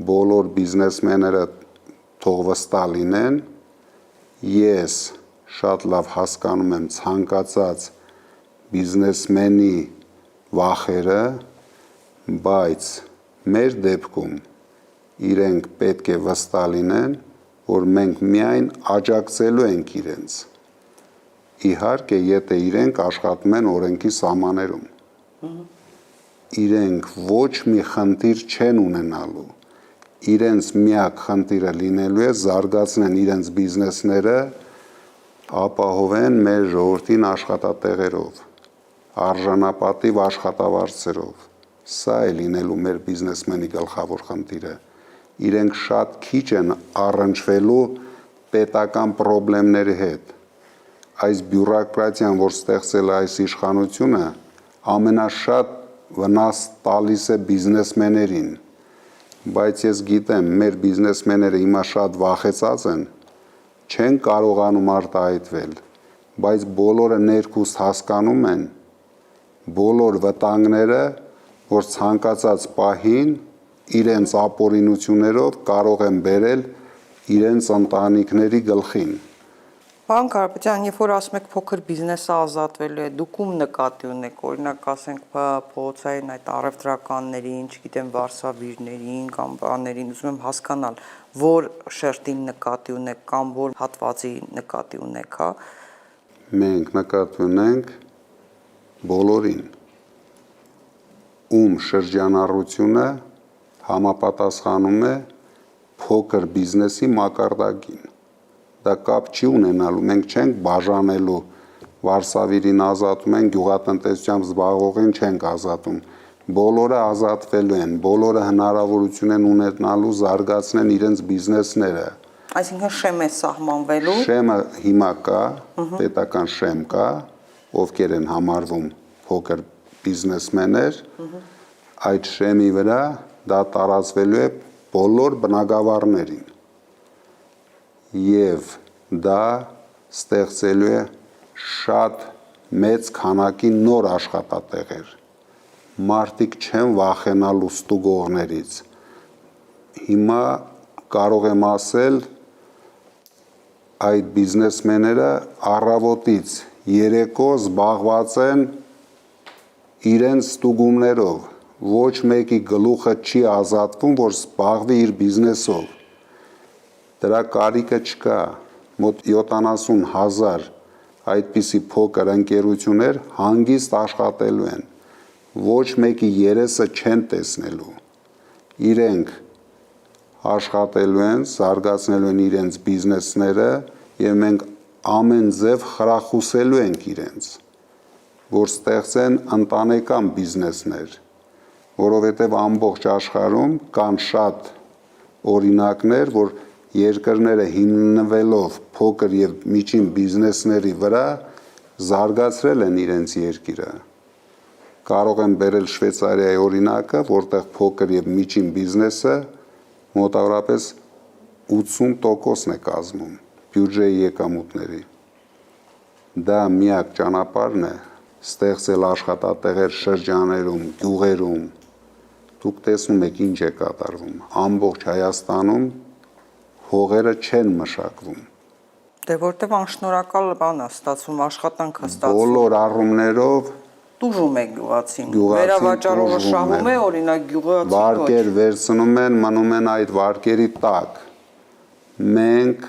բոլոր բիզնեսմենները թող վստահ լինեն, ես շատ լավ հասկանում եմ ցանկացած բիզնեսմենի վախերը, բայց մեր դեպքում իրենք պետք է վստահ լինեն, որ մենք միայն աջակցելու ենք իրենց։ Իհարկե, եթե իրենք աշխատում են օրենքի սահմաններում։ Իրենք ոչ մի խնդիր չեն ունենալու։ Իրենց միակ խնդիրը լինելու է զարգացնեն իրենց բիզնեսները, ապահովեն մեր ժողովրդին աշխատատեղերով, արժանապատիվ աշխատավարձերով։ Սա է լինելու մեր բիզնեսմենի գլխավոր խնդիրը։ Իրենք շատ քիչ են առնչվելու պետական խնդիրների հետ։ Այս բյուրոկրատիան, որ ստեղծել է այս իշխանությունը, ամենաշատ վնաս տալիս է բիզնեսմեններին, բայց ես գիտեմ, մեր բիզնեսմենները հիմա շատ վախեցած են, չեն կարողանում արտահայտվել, բայց բոլորը ներքուստ հասկանում են, բոլոր վտանգները, որ ցանկացած պահին իրենց ապօրինություններով կարող են բերել իրենց ընտանիքների գլխին։ Պարոն Կարապետյան, երբ որ ասում եք փոքր բիզնեսը ազատվելու է, դուք ում նկատի ունեք, օրինակ ասենք փողոցային այդ առևտրականներին, չգիտեմ, վարսավիրներին կամ բաներին, ուզում եմ հասկանալ, որ շերտին նկատի ունեք կամ որ հատվածի նկատի ունեք, հա։ Մենք նկատի ունենք բոլորին, ում շրջանառությունը համապատասխանում է փոքր բիզնեսի մակարդակին։ դա կապ չի ունենալու, մենք չենք բաժանելու Վարշավին ազատում են, գյուղատնտեսությամբ զբաղվողին չենք ազատում։ Բոլորը ազատվելու են, բոլորը հնարավորություն են ունենալու զարգացնեն իրենց բիզնեսները։ Այսինքն շեմ է սահմանվելու։ Շեմը հիմա կա, պետական շեմ կա, ովքեր են համարվում փոքր բիզնեսմեններ, այդ շեմի վրա դա տարածվելու է բոլոր բնակավարներին։ Եվ դա ստեղծելու է շատ մեծ քանակի նոր աշխատատեղեր։ Մարդիկ չեն վախենալու ստուգողներից։ Հիմա կարող եմ ասել, այդ բիզնեսմենները առավոտից երեկո զբաղված են իրենց ստուգումներով, ոչ մեկի գլուխը չի ազատվում, որ զբաղվի իր բիզնեսով։ Դրա կարիքը չկա, մոտ 70,000 այդպիսի փոքր ընկերություններ հանգիստ աշխատելու են, ոչ մեկի երեսը չեն տեսնելու, իրենք աշխատելու են, զարգացնելու են իրենց բիզնեսները և մենք ամեն ձև խրախուսելու ենք իրենց, որ ստեղծեն ընտանեկան բիզնեսներ, որովհետև ամբողջ աշխարհում կան շատ օրինակներ, որ երկրները հիմնվելով փոքր և միջին բիզնեսների վրա զարգացրել են իրենց երկիրը։ Կարող եմ բերել Շվեյցարիայի օրինակը, որտեղ փոքր և միջին բիզնեսը մոտավորապես 80%-ն է կազմում բյուջեի եկամուտների։ Դա միակ ճանապարհն է ստեղծել աշխատատեղեր շրջաներում, գյուղերում։ Դուք տեսնում եք ինչ է կատարվում։ Ամբողջ Հայաստանում հողերը չեն մշակվում։ Դե որտեվ անշնորհակալ բան է ստացվում, աշխատանք է ստացվում։ Բոլոր առումներով տուժում է գյուղացին։ Վերավաճառողը շահում է, օրինակ գյուղացին ոչ։ Վարկեր վերցնում են, մնում են այդ վարկերի տակ։ Մենք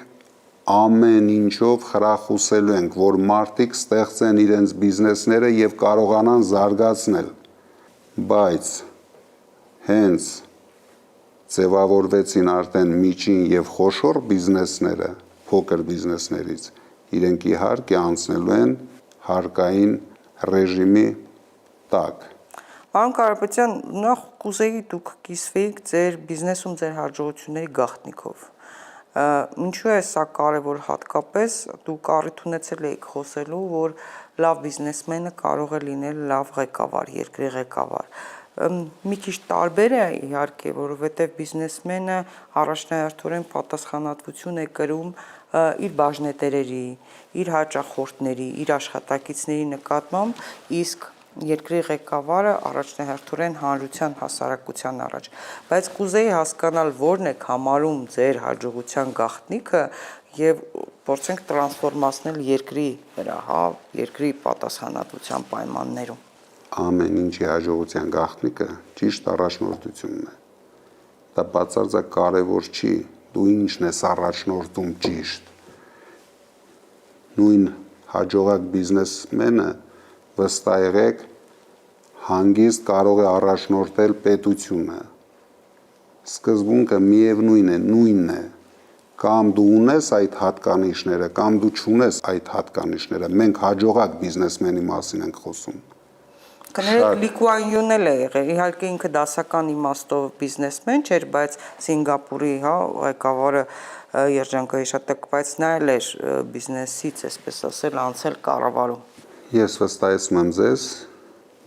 ամեն ինչով խրախուսելու ենք, որ մարդիկ ստեղծեն իրենց բիզնեսները և կարողանան զարգացնել։ Բայց հենց ձևավորվեցին արդեն միջին և խոշոր բիզնեսները, փոքր բիզնեսներից, իրենք իհարկե անցնելու են հարկային ռեժիմի տակ։ Պարոն Կարապետյան, նախ կուզեի դուք կիսվեիք ձեր բիզնեսում ձեր հաջողությունների գաղտնիքով։ Ինչու է սա կարևոր հատկապես, դուք առիթ ունեցել եք խոսելու, որ լավ բիզնեսմենը կարող է լինել լավ ղեկավար, երկրի ղեկավար։ Մի քիչ տարբեր է իհարկե, որովհետև բիզնեսմենը առաջնահերթորեն պատասխանատվություն է կրում իր բաժնետերերի, իր հաճախորդների, իր աշխատակիցների նկատմամբ, իսկ երկրի ղեկավարը առաջնահերթորեն հանրության հասարակության առաջ։ Բայց կուզեի հասկանալ, որն եք համարում ձեր հաջողության գաղտնիքը եւ փորձենք տրանսֆորմացնել երկրի վրա, երկրի պատասխանատվության պայմաններում։ Ամեն ինչի հաջողության գաղտնիքը ճիշտ առաջնորդությունն է։ Դա բացարձակ կարևոր չի, դու ինչն ես առաջնորդում ճիշտ։ Նույն հաջողակ բիզնեսմենը վստահ եղեք հանգիստ կարող է առաջնորդել պետությունը։ Սկզբունքը միևնույն է, նույնն է։ Կամ դու ունես այդ հատկանիշները, կամ դու չունես այդ հատկանիշները։ Մենք հաջողակ բիզնեսմենի մասին ենք խոսում։ Կներեք Լի Կուան Յուն էլ է եղել, իհարկե ինքը դասական իմաստով բիզնեսմեն չէր, բայց Սինգապուրի ղեկավարը երջանկահիշատակ, բայց նա էլ էր բիզնեսից, այսպես ասել, անցել կառավարում։ Ես վստահեցնում եմ ձեզ,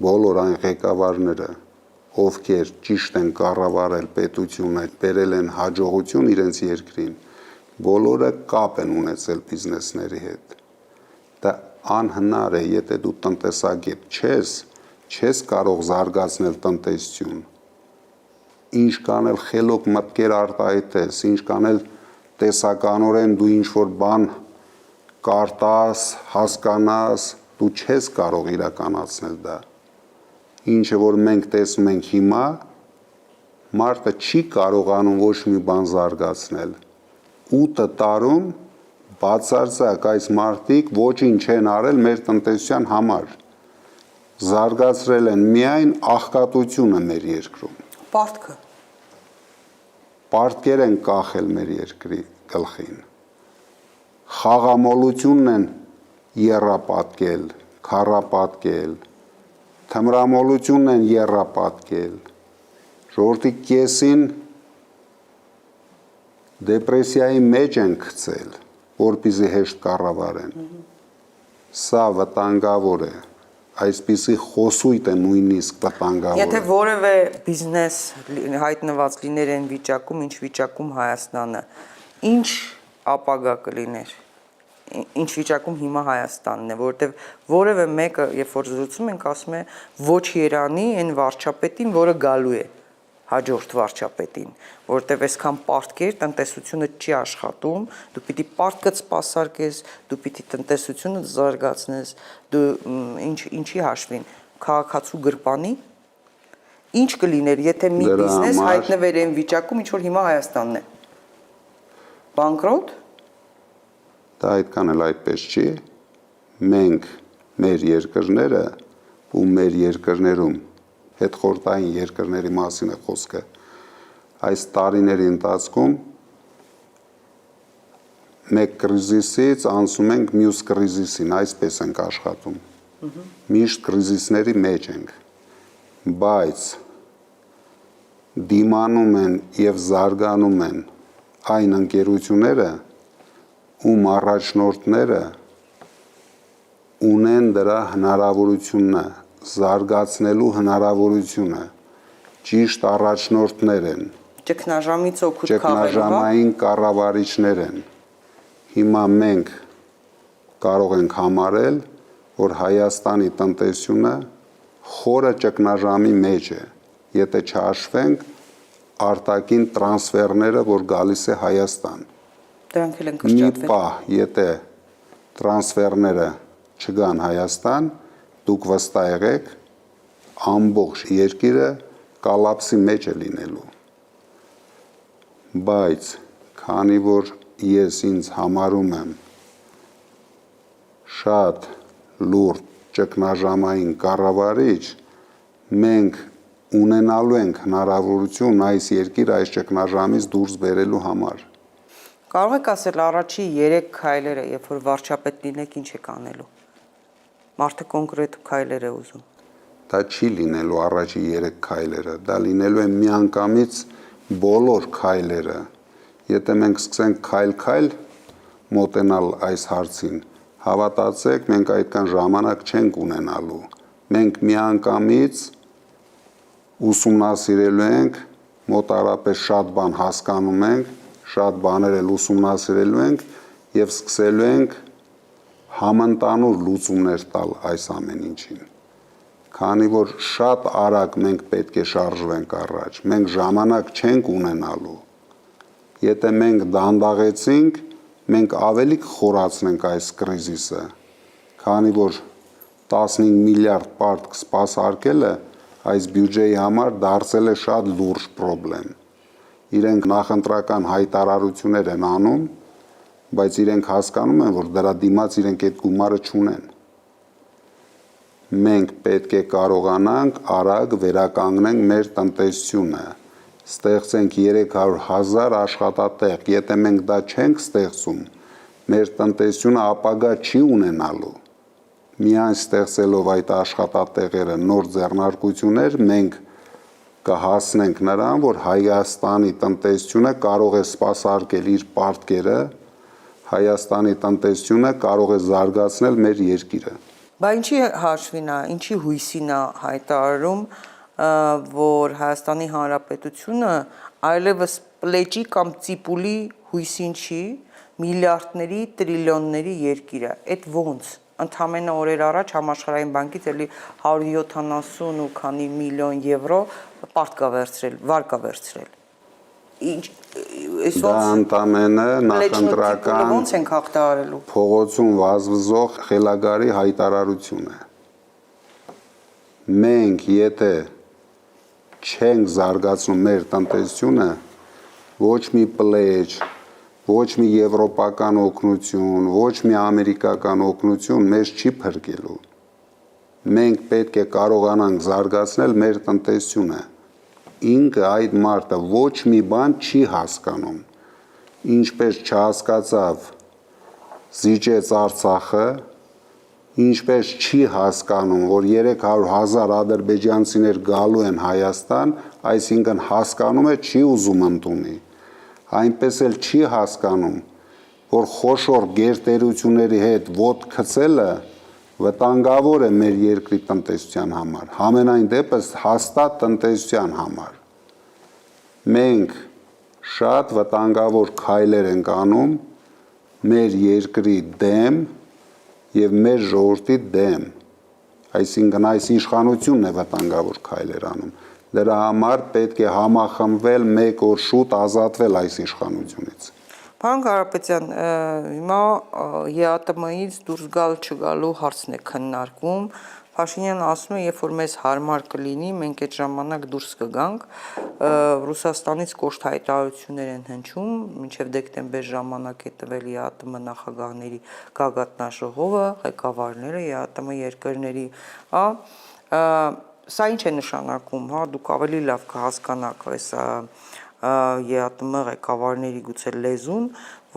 բոլոր այն ղեկավարները, ովքեր ճիշտ են կառավարել պետությունը, բերել են հաջողություն իրենց երկրին, բոլորը կապ են ունեցել բիզնեսների հետ։ Դա անհնար է, եթե դու տնտեսագետ չես կարող զարգացնել տնտեսություն, ինչ կանել խելոք մտքեր արտահայտես, ինչ կանել տեսականորեն դու ինչ-որ բան կարտաս, հասկանաս, դու չես կարող իրականացնել դա։ Ինչը որ մենք տեսնում ենք հիմա, մարդը չի կարողանում ոչ մի բան զարգացնել։ 8 տարում բացարձակ այս մարդիկ ոչինչ չեն արել մեր տնտեսության համար։ Զարգացրել են միայն աղքատությունը մեր երկրում։ Պարտքը։ Պարտքեր են կախել մեր երկրի գլխին։ խաղամոլությունն են եռապատկել, քառապատկել, թմրամոլությունն են եռապատկել, ժողովրդի կեսին դեպրեսիայի մեջ են գցել, որպեսզի հեշտ կառավարեն։ Սա վտանգավոր է, այսպիսի խոսույթ է նույնիսկ վտանգավոր։ Եթե որևէ բիզնես հայտնված լիներ այն վիճակում, ինչ վիճակում Հայաստանը, ինչ ապագա կլիներ, ինչ վիճակում հիմա Հայաստանն է, որովհետև որևէ մեկը, երբ որ զրուցում ենք, ասում է ոչ Երանի այն վարչապետին, որը գալու է, հաջորդ վարչապետին, որովհետև այսքան պարտքեր տնտեսությունը չի աշխատում, դու պիտի պարտքդ սպասարկես, դու պիտի տնտեսությունը զարգացնես, դու ինչի հաշվին, քաղաքացու գրպանի, ինչ կլիներ, եթե մի բիզնես հայտնվեր այն վիճակում, ինչ որ հիմա Հայաստանն է, բանկրոտ։ Դա այդքան էլ այդպես չի, մենք մեր երկրները ու մեր երկրներում հետխորհրդային երկրների մասին է խոսքը, այս տարիների ընթացքում մեկ կրիզիսից անցնում ենք մյուս կրիզիսին, այսպես ենք աշխատում, միշտ կրիզիսների մեջ ենք, բայց դիմանում են և զարգանում են այն ընկերությունները, ում առաջնորդները ունեն դրա հնարավորությունը, զարգացնելու հնարավորությունը, ճիշտ առաջնորդներ են, ճգնաժամից օգուտ ճգնաժամային կառավարիչներ են։ Հիմա մենք կարող ենք համարել, որ Հայաստանի տնտեսությունը խորը ճգնաժամի մեջ է, եթե չհաշվենք արտաքին տրանսֆերները, որ գալիս է Հայաստան։ Դրանք էլ են Մի կրճատվել։ պահ, եթե տրանսֆերները չգան Հայաստան, դուք վստահ եղեք, ամբողջ երկիրը կոլապսի մեջ է լինելու։ Բայց քանի որ ես ինձ համարում եմ շատ լուրջ ճգնաժամային կառավարիչ, մենք ունենալու ենք հնարավորություն այս երկիրը այս ճգնաժամից դուրս բերելու համար։ Կարող եք ասել առաջի 3 քայլերը, երբ որ վարչապետ լինեք, ինչ եք անելու։ Մարդը կոնկրետ քայլեր է ուզում։ Դա չի լինելու առաջի 3 քայլերը, դա լինելու է միանգամից բոլոր քայլերը։ Եթե մենք սկսենք քայլ-քայլ մոտենալ այս հարցին, հավատացեք, մենք այդքան ժամանակ չենք ունենալու։ Մենք միանգամից ուսումնասիրելու ենք, մոտարապես շատ բան հասկանում ենք, շատ բաներ էլ ուսումնասիրելու ենք և սկսելու ենք համընդանուր լուծումներ տալ այս ամեն ինչին։ Քանի որ շատ արագ մենք պետք է շարժվենք առաջ, մենք ժամանակ չենք ունենալու։ Եթե մենք դանդաղեցինք, մենք ավելի կխորացնենք այս կրիզիսը, քանի որ 15 միլիարդ պարտք սպասարկելը այս բյուջեի համար դարձել է շատ լուրջ պրոբլեմ։ Իրենք նախընտրական հայտարարություններ են անում, բայց իրենք հասկանում են, որ դրա դիմաց իրենք այդ գումարը չունեն։ Մենք պետք է կարողանանք արագ վերականգնենք մեր տնտեսությունը, ստեղծենք 300,000 աշխատատեղ, եթե մենք դա չենք ստեղծում, մեր տնտեսությունը ապագա չի ունենալու։ Միայն ստեղծելով այդ աշխատատեղերը, նոր ձեռնարկություններ, մենք կհասնենք նրան, որ Հայաստանի տնտեսությունը կարող է սպասարկել իր պարտքերը, Հայաստանի տնտեսությունը կարող է զարգացնել մեր երկիրը։ Բա ինչի հաշվին է, ինչի հույսին է հայտարարում, որ Հայաստանի Հանրապետությունը այլևս պլեջի կամ ծիպուլի հույսին չի, միլիարդների, տրիլիոնների երկիր է։ Այդ ոնց։ Ընդամենը օրեր առաջ Համաշխարհային բանկից էլի 170 ու քանի միլիոն եվրո պարտք կա վերցրել, վար կա վերցրել։ Ինչ Դա ընդամենը նախընտրական ոնց ենք հաղթահարելու։ Փողոցում վազվզող խելագարի հայտարարություն է։ Մենք եթե չենք զարգացնում մեր տնտեսությունը, ոչ մի պլեջ, ոչ մի եվրոպական օգնություն, ոչ մի ամերիկական օգնություն մեզ չի փրկելու։ Մենք պետք է կարողանանք զարգացնել մեր տնտեսությունը։ Ինքը այդ մարդը ոչ մի բան չի հասկանում, ինչպես չհասկացավ զիջեց Արցախը, ինչպես չի հասկանում, որ 300,000 ադրբեջանցիներ գալու են Հայաստան, այսինքն հասկանում է, չի ուզում ընդունի։ Այնպես էլ չի հասկանում, որ խոշոր գերտերությունների հետ ոտք գցելը վտանգավոր է մեր երկրի տնտեսության համար, համենայն դեպս հաստատ տնտեսության համար։ Մենք շատ վտանգավոր քայլեր ենք անում մեր երկրի դեմ եւ մեր ժողովրդի դեմ, այսինքն այս իշխանությունն է վտանգավոր քայլեր անում։ Դրա համար պետք է համախմբվել, մեկ օր շուտ ազատվել այս իշխանությունից։ Պարոն Կարապետյան, հիմա ԵԱՏՄ-ից դուրս գալ չգալու հարցն է քննարկվում։ Փաշինյանը ասում է, երբ որ մեզ հարմար կլինի, մենք այդ ժամանակ դուրս կգանք։ Ռուսաստանից կոշտ հայտարարություններ են հնչում, մինչև դեկտեմբեր ժամանակ է տվել ԵԱՏՄ նախագահների գագաթնաժողովը, ղեկավարները ԵԱՏՄ երկրների, Սա ինչ է նշանակում, դուք ավելի լավ կհասկանաք այս ԵԱՏՄ ղեկավարների գուցե լեզուն,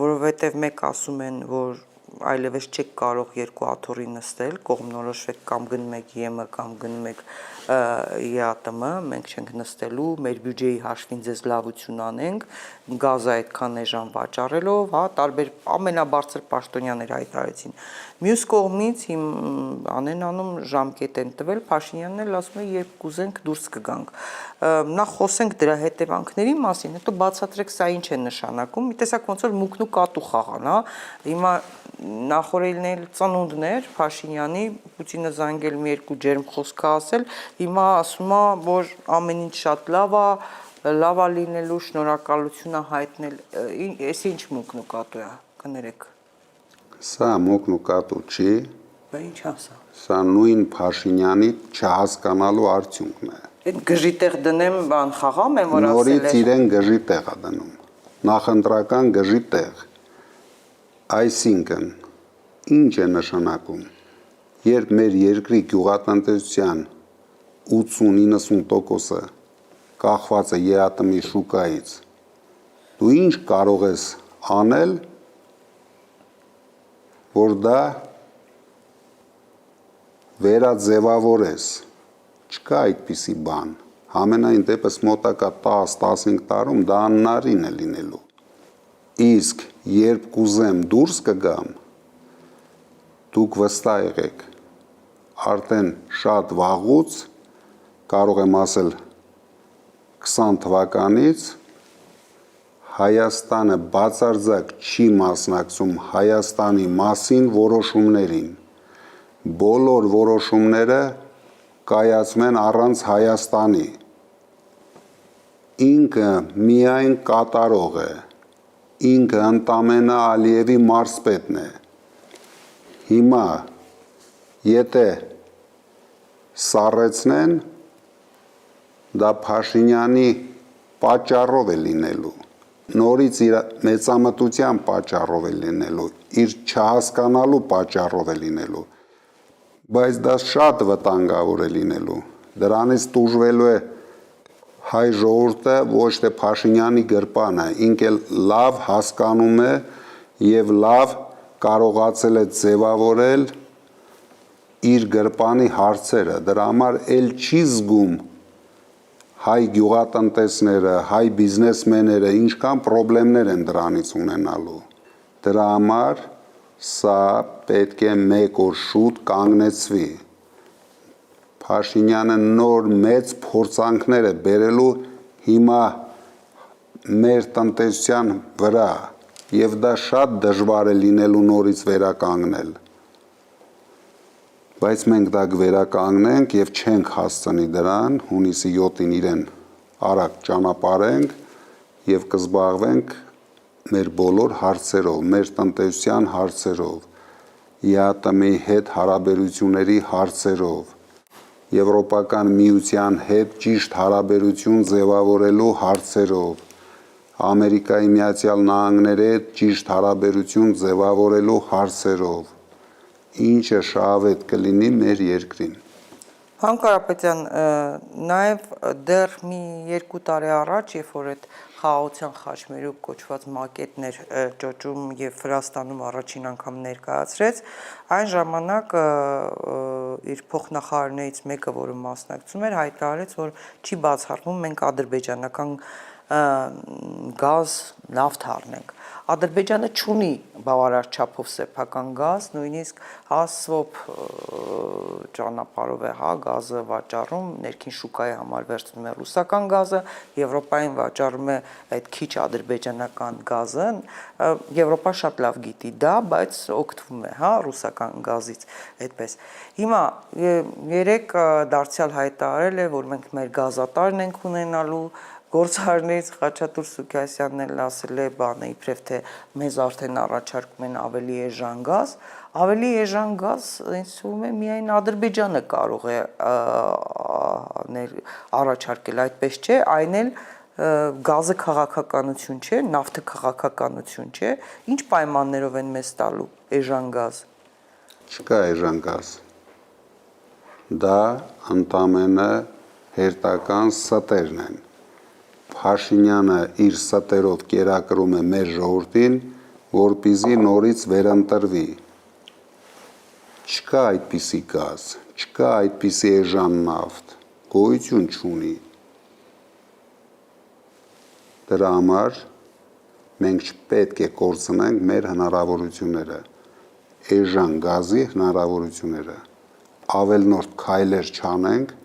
որովհետև մեկ ասում են, որ այլևս չեք կարող երկու աթոռի նստել, կողմնորոշվեք կամ գնում եք ԵՄ կամ գնում եք ԵԱՏՄ, մենք չենք նստելու, մեր բյուջեի հաշվին ձեզ լավություն անենք, գազը այդքան էժան վաճառելով, տարբեր ամենաբարձր պաշտոնյաներ հայտարարեցին։ Մյուս կողմից անեն ժամկետ են տվել, Փաշինյանն էլ ասում է, երբ կուզենք դուրս կգանք։ Նախ խոսենք դրա հետևանքների մասին, հետո բացատրեք սա ինչ է նշանակում, մի տեսակ ոնց որ մուկն ու կատու խաղան, Հիմա նախորդին էլ ծնունդներ Փաշինյանի, Պուտինը զանգել մի երկու ջերմ խոսք ասել, հիմա ասում է, որ ամեն ինչ շատ լավ է լինելու, շնորհակալություն է հայտնել, այս ինչ մուկն ու կատու է, կներեք։ Սա մուկն ու կատու չի, Բա ինչ է սա։ Սա նույն Փաշինյանի չհասկանալու արդյունքն է։ Այդ գժի տեղ դնեմ բան խաղամ եմ, որ ասել է։ Նորից իրեն գժի տեղ է դնում, նախընտրական գժի տեղ։ Այսինքն, ինչ է նշանակում, երբ մեր երկրի գյուղատնտեսության 80-90%-ը կախված է ԵԱՏՄ-ի շուկայից, դու ինչ կարող ես անել, որ դա վերաձևավորես, չկա այդպիսի բան, համենայն դեպս մոտակա 10-15 տարում դա անհնարին է լինելու, իսկ երբ կուզեմ դուրս կգամ, դուք վստահ եղեք, արդեն շատ վաղուց, կարող եմ ասել 20 թվականից, Հայաստանը բացարձակ չի մասնակցում Հայաստանի մասին որոշումներին, բոլոր որոշումները կայացում են առանց Հայաստանի, ինքը միայն կատարող է, ինքը ընդամենը Ալիևի մարզպետն է, հիմա եթե սառեցնեն, դա Փաշինյանի պատճառով է լինելու, նորից իր մեծամտության պատճառով է լինելու, իր չհասկանալու պատճառով է լինելու, բայց դա շատ վտանգավոր է լինելու, դրանից տուժվելու է հայ ժողովուրդը ոչ թե Փաշինյանի գրպանը, ինքը լավ հասկանում է եւ լավ կարողացել է ձևավորել իր գրպանի հարցերը, դրա համար էլ չի զգում հայ գյուղատնտեսները, հայ բիզնեսմենները ինչքան խնդիրներ են դրանից ունենալու։ Դրա համար սա պետք է մեկ օր շուտ կանգնեցվի։ Փաշինյանը նոր մեծ փորձանքներ է բերելու հիմա մեր տնտեսության վրա եւ դա շատ դժվար է լինելու նորից վերականգնել։ Բայց մենք դա կվերականգնենք եւ չենք հասցնի դրան, հունիսի 7-ին իրեն արագ ճանապարհենք եւ կզբաղվենք մեր բոլոր հարցերով, մեր տնտեսության հարցերով, ԵԱՏՄ-ի հետ հարաբերությունների հարցերով, Եվրոպական միության հետ ճիշտ հարաբերություն ձևավորելու հարցերով, Ամերիկայի Միացյալ Նահանգների հետ ճիշտ հարաբերություն ձևավորելու հարցերով, ինչը շահավետ կլինի մեր երկրին։ Պարոն Կարապետյան, նաև դեռ մի 2 տարի առաջ, երբ որ այդ խաղաղության խաչմերուկ կոչված մակետներ ճոճում եւ Վրաստանում առաջին անգամ ներկայացրեց, այն ժամանակ իր փոխնախարարներից մեկը, որը մասնակցում էր, հայտարարեց, որ չի բացառվում մենք ադրբեջանական գազ, նավթ առնենք։ Ադրբեջանը չունի բավարար չափով սեփական գազ, նույնիսկ Swap ճանապարհով է գազը վաճառում, ներքին շուկայի համար վերցնում է ռուսական գազը, Եվրոպային վաճառում է այդ քիչ ադրբեջանական գազը, Եվրոպան շատ լավ գիտի դա, բայց օգտվում է, ռուսական գազից, այդպես։ Հիմա երեք դարձյալ հայտարարել է, որ մենք մեր գազատարն ենք ունենալու, գործարարներից Խաչատուր Սուքիասյանն էլ ասել է բանը, իբրև թե մեզ արդեն առաջարկում են ավելի էժան գազ, ավելի էժան գազ, ինձ թվում է միայն Ադրբեջանը կարող է առաջարկել, այդպես չէ, այն էլ գազը քաղաքականություն չէ, նավթը քաղաքականություն չէ, ինչ պայմաններով են մեզ տալու էժան գազ։ Չկա էժան գազ։ Դա ընդամենը հերթական ստերն են։ Փաշինյանը իր ստերով կերակրում է մեր ժողովրդին, որպեսզի նորից վերընտրվի։ Չկա այդպիսի գազ, չկա այդպիսի էժան նավթ, գոյություն չունի։ Դրա համար մենք չպետք է կորցնենք մեր հնարավորությունները, էժան գազի հնարավորությունները, ավելնորդ քայլեր չանենք,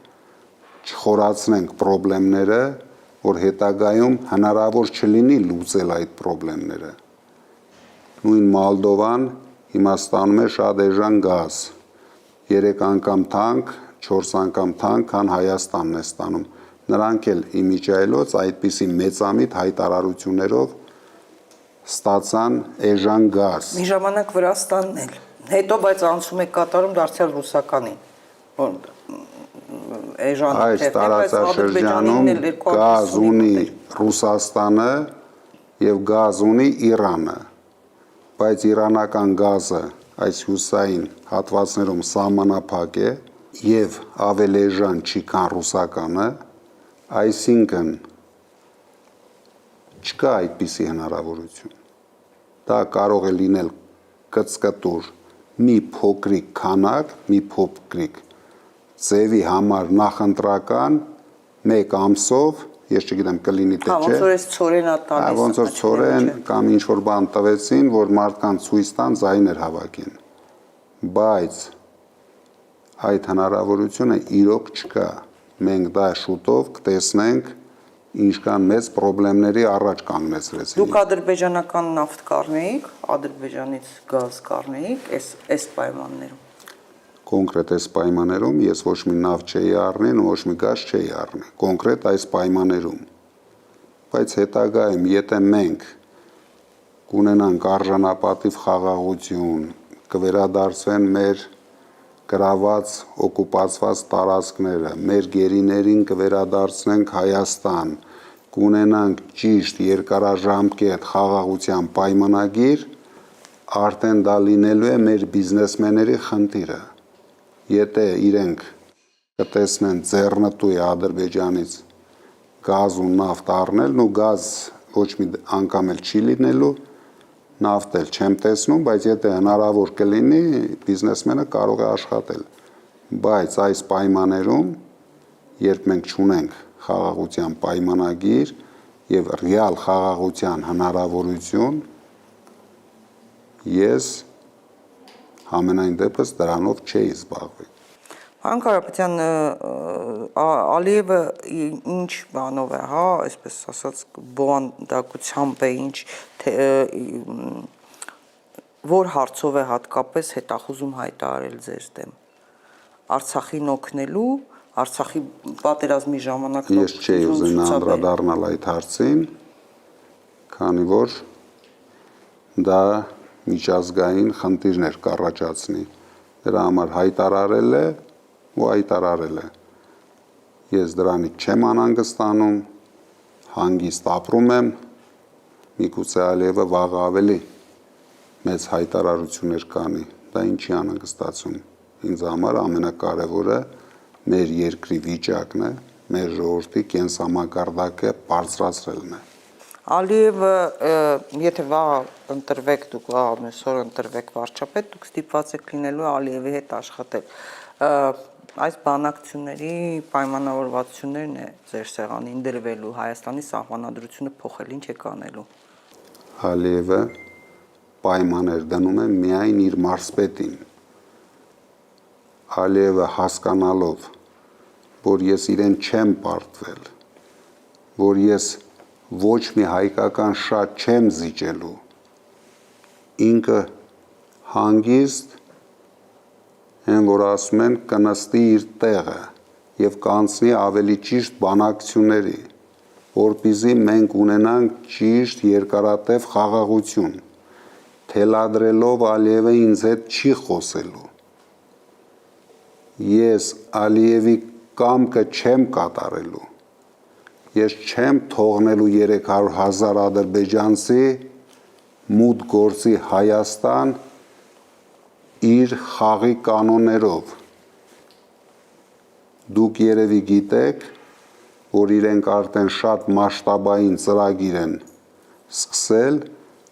չխորացնենք խնդիրները, որ հետագայում հնարավոր չլինի լուծել այդ խնդիրները։ Նույն Մոլդովան հիմա ստանում է շատ էժան գազ, 3 անգամ թանկ, 4 անգամ թանկ, քան Հայաստանն է ստանում։ Նրանք էլ իմիջիայլոց այդպիսի մեծամիտ հայտարարություններով ստացան էժան գազ։ Մի ժամանակ Վրաստանն էլ, հետո բայց անցում է կատարում դարձյալ ռուսականին։ Այս տարածաշրջանում գազ ունի Ռուսաստանը եւ գազ ունի Իրանը, բայց իրանական գազը այս հյուսային հատվածներում սահմանափակ է եւ ավելի էժան չի, քան ռուսականը, այսինքն չկա այդպիսի հնարավորություն։ Դա կարող է լինել կծկտուր մի փոքրիկ քանակ, մի փոքրիկ ձևի համար նախընտրական 1 ամսով, ես չգիտեմ կլինի թե չէ։ Ոնց որ էս ծորենա տալիս։ Ոնց որ ծորեն կամ ինչ որ բան տվեցին, որ մարդկանց ցույց տան ձայներ հավաքեն։ Բայց այդ հնարավորությունը իրոք չկա։ Մենք դա շուտով կտեսնենք, ինչքան մեծ խնդիրների առաջ կանգնեցրեցին։ Դուք ադրբեջանական նավթ կառնեիք, Ադրբեջանից գազ կառնեիք, այս պայմաններում։ Կոնկրետ այս պայմաններում ես ոչ մի նավ չէի առնի, ոչ մի գազ չէի առնի, կոնկրետ այս պայմաններում։ Բայց հետագայում, եթե մենք կունենանք արժանապատիվ խաղաղություն, կվերադարձվեն մեր գրաված, օկուպացված տարածքները, մեր գերիներին կվերադարձնենք Հայաստան, կունենանք ճիշտ երկարաժամկետ խաղաղության պայմանագիր, արդեն դա լինելու է մեր բիզնեսմենների խնդիրը։ Եթե իրենք կտեսնեն ձեռնտու է Ադրբեջանից գազ ու նավթ առնելն ու գազ ոչ մի անգամ էլ չի լինելու, նավթ էլ չեմ տեսնում, բայց եթե հնարավոր կլինի, բիզնեսմենը կարող է աշխատել։ Բայց այս պայմաններում, երբ մենք չունենք խաղաղության պայմանագիր եւ ռեալ խաղաղության հնարավորություն, ես համենայն դեպս դրանով չէի զբաղվի։ Պարոն Կարապետյան, Ալիևը ինչ բանով է, այսպես ասած, բովանդակությամբ է, որ հարցով է հատկապես հետախուզում հայտարարել ձեզ դեմ։ Արցախին օգնելու, Արցախի պատերազմի ժամանակ Ես չէի ուզենա անդրադառնալ այդ հարցին, քանի որ դա միջազգային խնդիրներ կառաջացնի։ Դրա համար հայտարարել է ու հայտարարել է։ Ես դրանից չեմ անհանգստանում, հանգիստ ապրում եմ, միգուցե Ալիևը վաղը ավելի մեծ հայտարարություններ կանի, դա ինչի անհանգստացում։ Ինձ համար ամենակարևորը մեր երկրի վիճակն է, մեր ժողովրդի կենսամակարդակը բարձրացրելն է։ Ալիևը, եթե վաղ ընտրվեք, դուք վաղ մեսօր ընտրվեք վարչապետ, դուք ստիպված եք լինելու Ալիևի հետ աշխատել։ Այս բանակցությունների պայմանավորվածություններն է ձեր սեղանին դրվելու Հայաստանի սահմանադրությունը փոխել, ինչ եք անելու։ Ալիևը պայմաններ դնում է միայն իր մարզպետին։ Ալիևը հասկանալով, որ ես իրեն չեմ պարտվել, որ ես ոչ մի հայկական շատ չեմ զիջելու, ինքը հանգիստ են, որ ասում են կնստի իր տեղը և կանցնի ավելի ճիշտ բանակցությունների, որպեսզի մենք ունենանք ճիշտ երկարատև խաղաղություն, թելադրելով Ալիևը ինձ հետ չի խոսելու։ Ես Ալիևի կամքը չեմ կատարելու, ես չեմ թողնելու 300,000 ադրբեջանցի մուտք գործի Հայաստան իր խաղի կանոններով։ Դուք երևի գիտեք, որ իրենք արդեն շատ մասշտաբային ծրագիր են սկսել,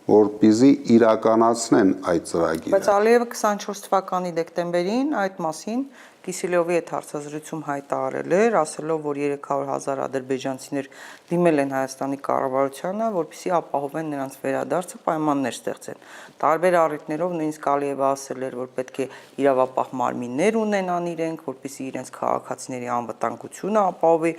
որպեսզի իրականացնեն այդ ծրագիրը։ Բայց Ալիևը 24 թվականի դեկտեմբերին այդ մասին Կիսելյովի հետ հարցազրույցում հայտարարել էր, ասելով, որ 300,000 ադրբեջանցիներ դիմել են Հայաստանի կառավարությանը, որպեսզի ապահովեն նրանց վերադարձը, պայմաններ ստեղծեն։ Տարբեր առիթներով նույնիսկ Ալիևը ասել էր, որ պետք է իրավապահ մարմիններ ունենան իրենք, որպեսզի իրենց քաղաքացիների անվտանգությունը ապահովի,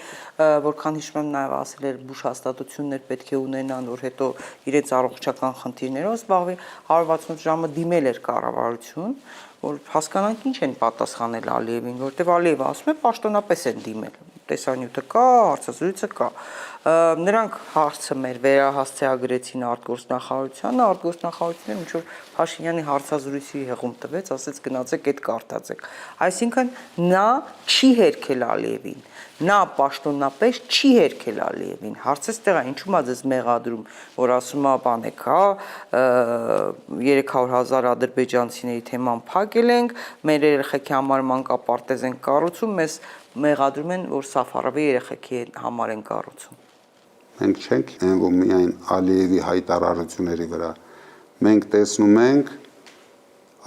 որքան հիշում եմ նաև ասել էր բուժ հաստատություններ պետք է ունենան, որ հետո իրենց առողջական խնդիրներով զբաղվի, 168 ժամը դիմել էր կառավարություն, որ հասկանանք ինչ են պատասխանել Ալիևին, որտեղ Ալիևը ասում է պաշտոնապես են դիմել, տեսանյութը կա, հարցազրույցը կա։ Նրանք հարցը մեր վերահասցեագրեցին արտգործնախարարությանը, արտգործնախարարությունը ինչ որ Փաշինյանի հարցազրույցի հեղում տվեց, ասեց գնացեք այդ կարդացեք։ Այսինքն նա չի հերքել Ալիևին, նա պաշտոնապես չի հերքել Ալիևին։ Հարցը ստեղ է, ինչու՞մ է ձեզ մեղադրում, որ ասում է բանեք, հա, 300,000 ադրբեջանցիների թեման փակել ենք, մեր երեխեքի համար մանկապարտեզ են կառուցում, մեզ մեղադրում են, որ Սաֆարովի երեխեքի համար են կառուցում։ Մենք չենք հենվում միայն Ալիևի հայտարարությունների վրա, մենք տեսնում ենք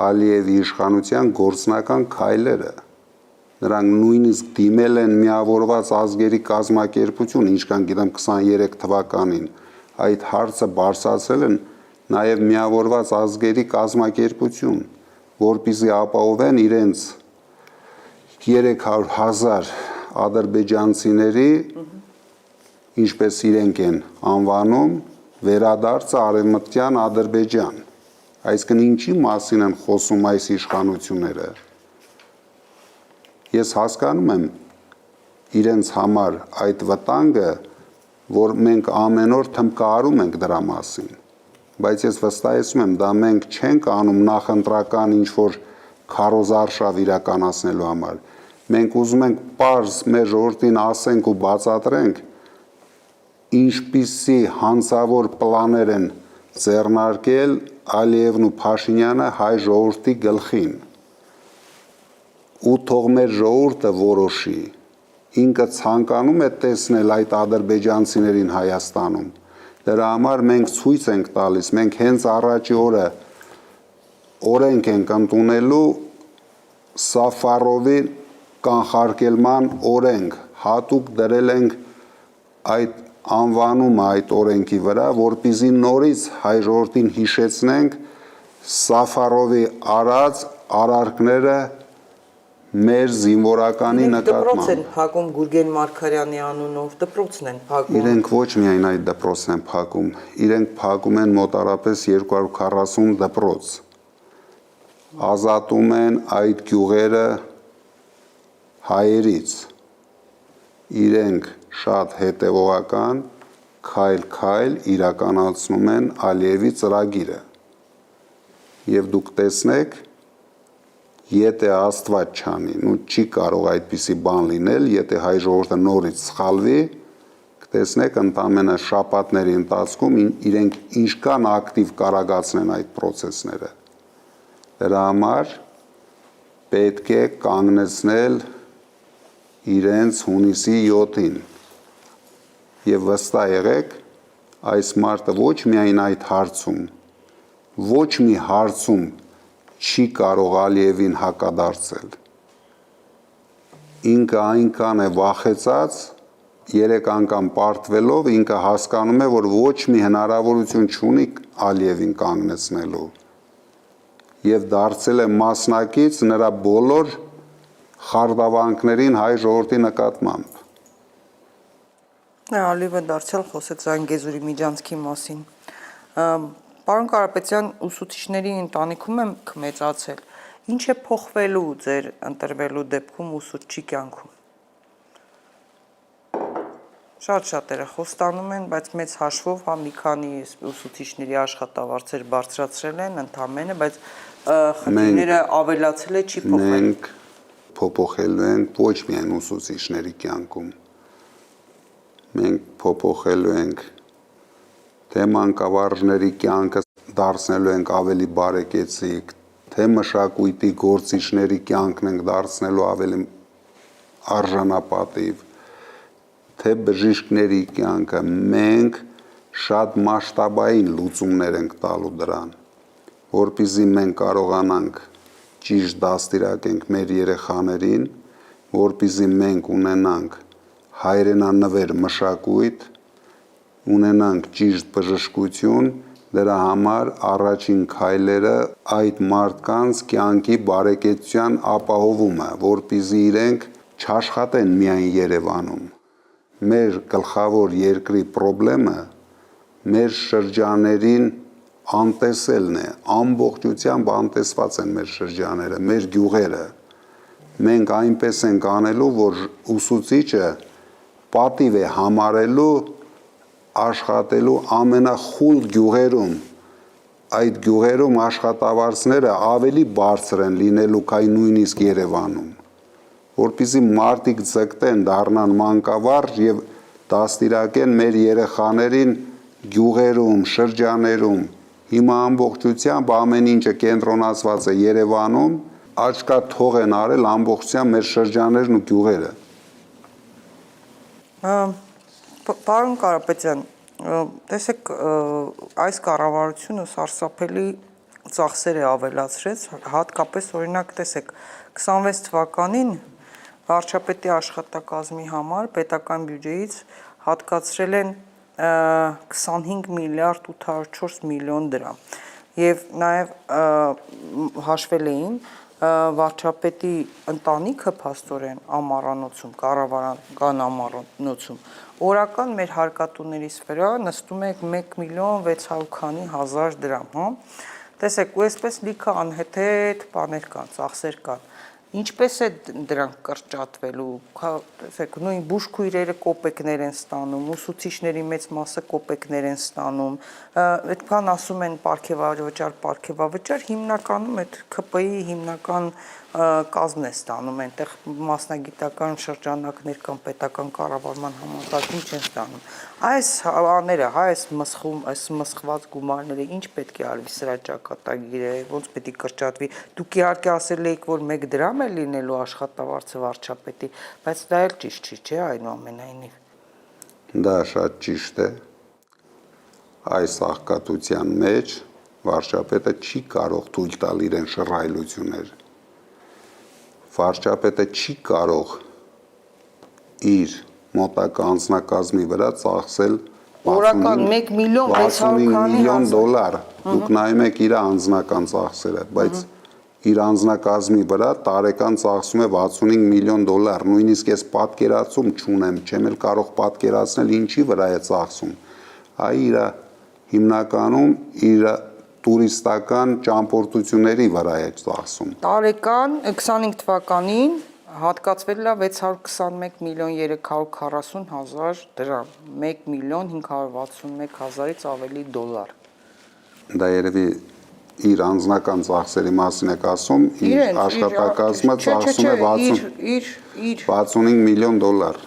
Ալիևի իշխանության գործնական քայլերը։ Նրանք նույնիսկ դիմել են միավորված ազգերի կազմակերպություն, ինչքան գիտեմ 23 թվականին, այդ հարցը բարձրացրել են նաև միավորված ազգերի կազմակերպություն, որպեսզի ապահովեն իրենց 300,000 ադրբեջանցիների, ինչպես իրենք են անվանում, վերադարձը արևմտյան Ադրբեջան։ Այսինքն ինչի մասին են խոսում այս իշխանությունները։ Ես հասկանում եմ իրենց համար այդ վտանգը, որ մենք ամեն օր թմկահարում ենք դրա մասին, բայց ես վստահեցնում եմ, դա մենք չենք անում նախընտրական ինչ-որ քարոզարշավ իրականացնելու համար։ Մենք ուզում ենք պարզ մեր ժողովրդին ասենք ու բացատրենք, ինչպիսի հանցավոր պլաներ են ձեռնարկել Ալիևն ու Փաշինյանը հայ ժողովրդի գլխին։ Ու թող մեր ժողովուրդը որոշի, ինքը ցանկանում է տեսնել այդ ադրբեջանցիներին Հայաստանում։ Դրա համար մենք ցույց ենք տալիս, մենք հենց առաջի օրը օրենք ենք ընդունելու Սաֆարովի կանխարգելման օրենք, հատուկ դրել ենք այդ անվանումը այդ օրենքի վրա, որպեսզի նորից հայ ժողովրդին հիշեցնենք Սաֆարովի արած արարքները մեր զինվորականի նկատմամբ։ Դպրոց են փակում Գուրգեն Մարգարյանի անունով, դպրոցն են փակում։ Իրենք ոչ միայն այդ դպրոցն են փակում, իրենք փակում են մոտարապես 240 դպրոց։ Ազատում են այդ գյուղերը հայերից։ Իրենք շատ հետևողական քայլ-քայլ իրականացնում են Ալիևի ծրագիրը։ Եվ դուք տեսնեք, եթե Աստված չանի, ու չի կարող այդպիսի բան լինել, եթե հայ ժողովուրդը նորից սխալվի, կտեսնեք ընդամենը շաբաթների ընթացքում իրենք ինչքան ակտիվ կարագացնեն այդ process-ները։ Դրա համար պետք է կանգնեցնել իրենց հունիսի 7-ին։ Եվ վստահ եղեք, այս մարդը ոչ միայն այդ հարցում, ոչ մի հարցում չի կարող Ալիևին հակադարձել։ Ինքը այնքան է վախեցած, 3 անգամ պարտվելով ինքը հասկանում է, որ ոչ մի հնարավորություն չունի Ալիևին կանգնեցնելու եւ դարձել է մասնակից նրա բոլոր խարդավանքներին հայ ժողովրդի նկատմամբ։ Ալիևը դարձյալ խոսեց Զանգեզուրի միջանցքի մասին։ Պարոն Կարապետյան, ուսուցիչների ընտանիքում եմ մեծացել։ Ինչ է փոխվելու ձեր ընտրվելու դեպքում ուսուցչի կյանքում։ Շատ շատերը խոստանում են, բայց մեծ հաշվով հա մի քանի ուսուցիչների աշխատավարձեր բարձրացրել են ընդամենը, բայց խնդիրները ավելացել է, չի փոխվել։ Մենք փոփոխելու ենք ոչ միայն ուսուցիչների կյանքում։ Մենք փոփոխելու ենք թե մանկավարժների կյանքը դարձնելու ենք ավելի բարեկեցիկ, թե մշակույթի գործիչների կյանքն ենք դարձնելու ավելի արժանապատիվ, թե բժիշկների կյանքը։ Մենք շատ մասշտաբային լուծումներ ենք տալու դրան, որպեսզի մենք կարողանանք ճիշտ դաստիարակենք մեր երեխաներին, որպեսզի մենք ունենանք հայրենանվեր մշակույթ, ունենանք ճիշտ բժշկություն, դրա համար առաջին քայլերը այդ մարդկանց կյանքի բարեկեցության ապահովումը, որպեսզի իրենք չաշխատեն միայն Երևանում։ Մեր գլխավոր երկրի խնդրը մեր շրջաներին անտեսելն է, ամբողջությամբ անտեսված են մեր շրջաները, մեր գյուղերը։ Մենք այնպես ենք անելու, որ ուսուցիչը պատիվ է համարելու աշխատելու ամենախուլ գյուղերում, այդ գյուղերում աշխատավարձները ավելի բարձր են լինելու, քան նույնիսկ Երևանում, որպեսզի մարդիկ ձգտեն դառնան մանկավարժ եւ դաստիարակեն մեր երեխաներին գյուղերում, շրջաներում։ Հիմա ամբողջությամբ ամեն ինչը կենտրոնացված է Երևանում, աչքա թող են արել ամբողջությամբ մեր շրջաներն ու գյուղերը։ Պարոն Կարապետյան, տեսեք, այս կառավարությունը սարսափելի ծախսեր է ավելացրեց, հատկապես օրինակ տեսեք, 26 թվականին վարչապետի աշխատակազմի համար պետական բյուջեից հատկացրել են 25 միլիարդ 804 միլիոն դրամ եւ նաեւ հաշվել էին վարչապետի ընտանիքը փաստորեն ամառանոցում, կառավարական ամառանոցում օրական մեր հարկատուներից վրա նստում է 1 միլիոն 600 քանի հազար դրամ, հա։ Տեսեք, ու այսպես լիքը անհեթեթ բաներ կան, ծախսեր կան։ Ինչպես է դրանք կրճատվելու, տեսեք, նույն բուժքույրերը կոպեկներ են ստանում, ուսուցիչների մեծ մասը կոպեկներ են ստանում, այդքան ասում են պարգևավճար, հիմնականում այդ ՔՊ-ի հիմնական կազմն է ստանում, այնտեղ մասնագիտական շրջանակներ կամ պետական կառավարման համակարգում չեն ստանում։ Այս հավաները, այս մսխված գումարները ինչ պետք է արվի սրա ճակատագիրը, ոնց պետք է կրճատվի։ Դուք իհարկե ասել եք, որ 1 դրամ է լինելու աշխատավարձը վարչապետի, բայց դա էլ ճիշտ չի, չէ՞, այնուամենայնիվ։ Դա շատ ճիշտ է։ Այս աղքատության մեջ վարչապետը չի կարող թույլ տալ իրեն շռայլություններ։ Վարչապետը չի կարող իր մոտակա անձնակազմի վրա ծախսել օրական 1 միլիոն 600 քանի դոլար։ Դուք նայում եք իր անձնական ծախսերը, բայց իր անձնակազմի վրա տարեկան ծախսում է 65 միլիոն դոլար, նույնիսկ ես պատկերացում չունեմ, չեմ էլ կարող պատկերացնել ինչի վրա է ծախսում։ Այ իր հիմնականում իր տուրիստական ճամփորդությունների վրա է ծախսում։ Տարեկան 25 թվականին հատկացվել է 621 միլիոն 340 հազար դրամ, 1 միլիոն 561 հազարից ավելի դոլար։ Դա երևի իր անձնական ծախսերի մասին եք ասում, իր աշխատակազմը ծախսում է 65 միլիոն դոլար։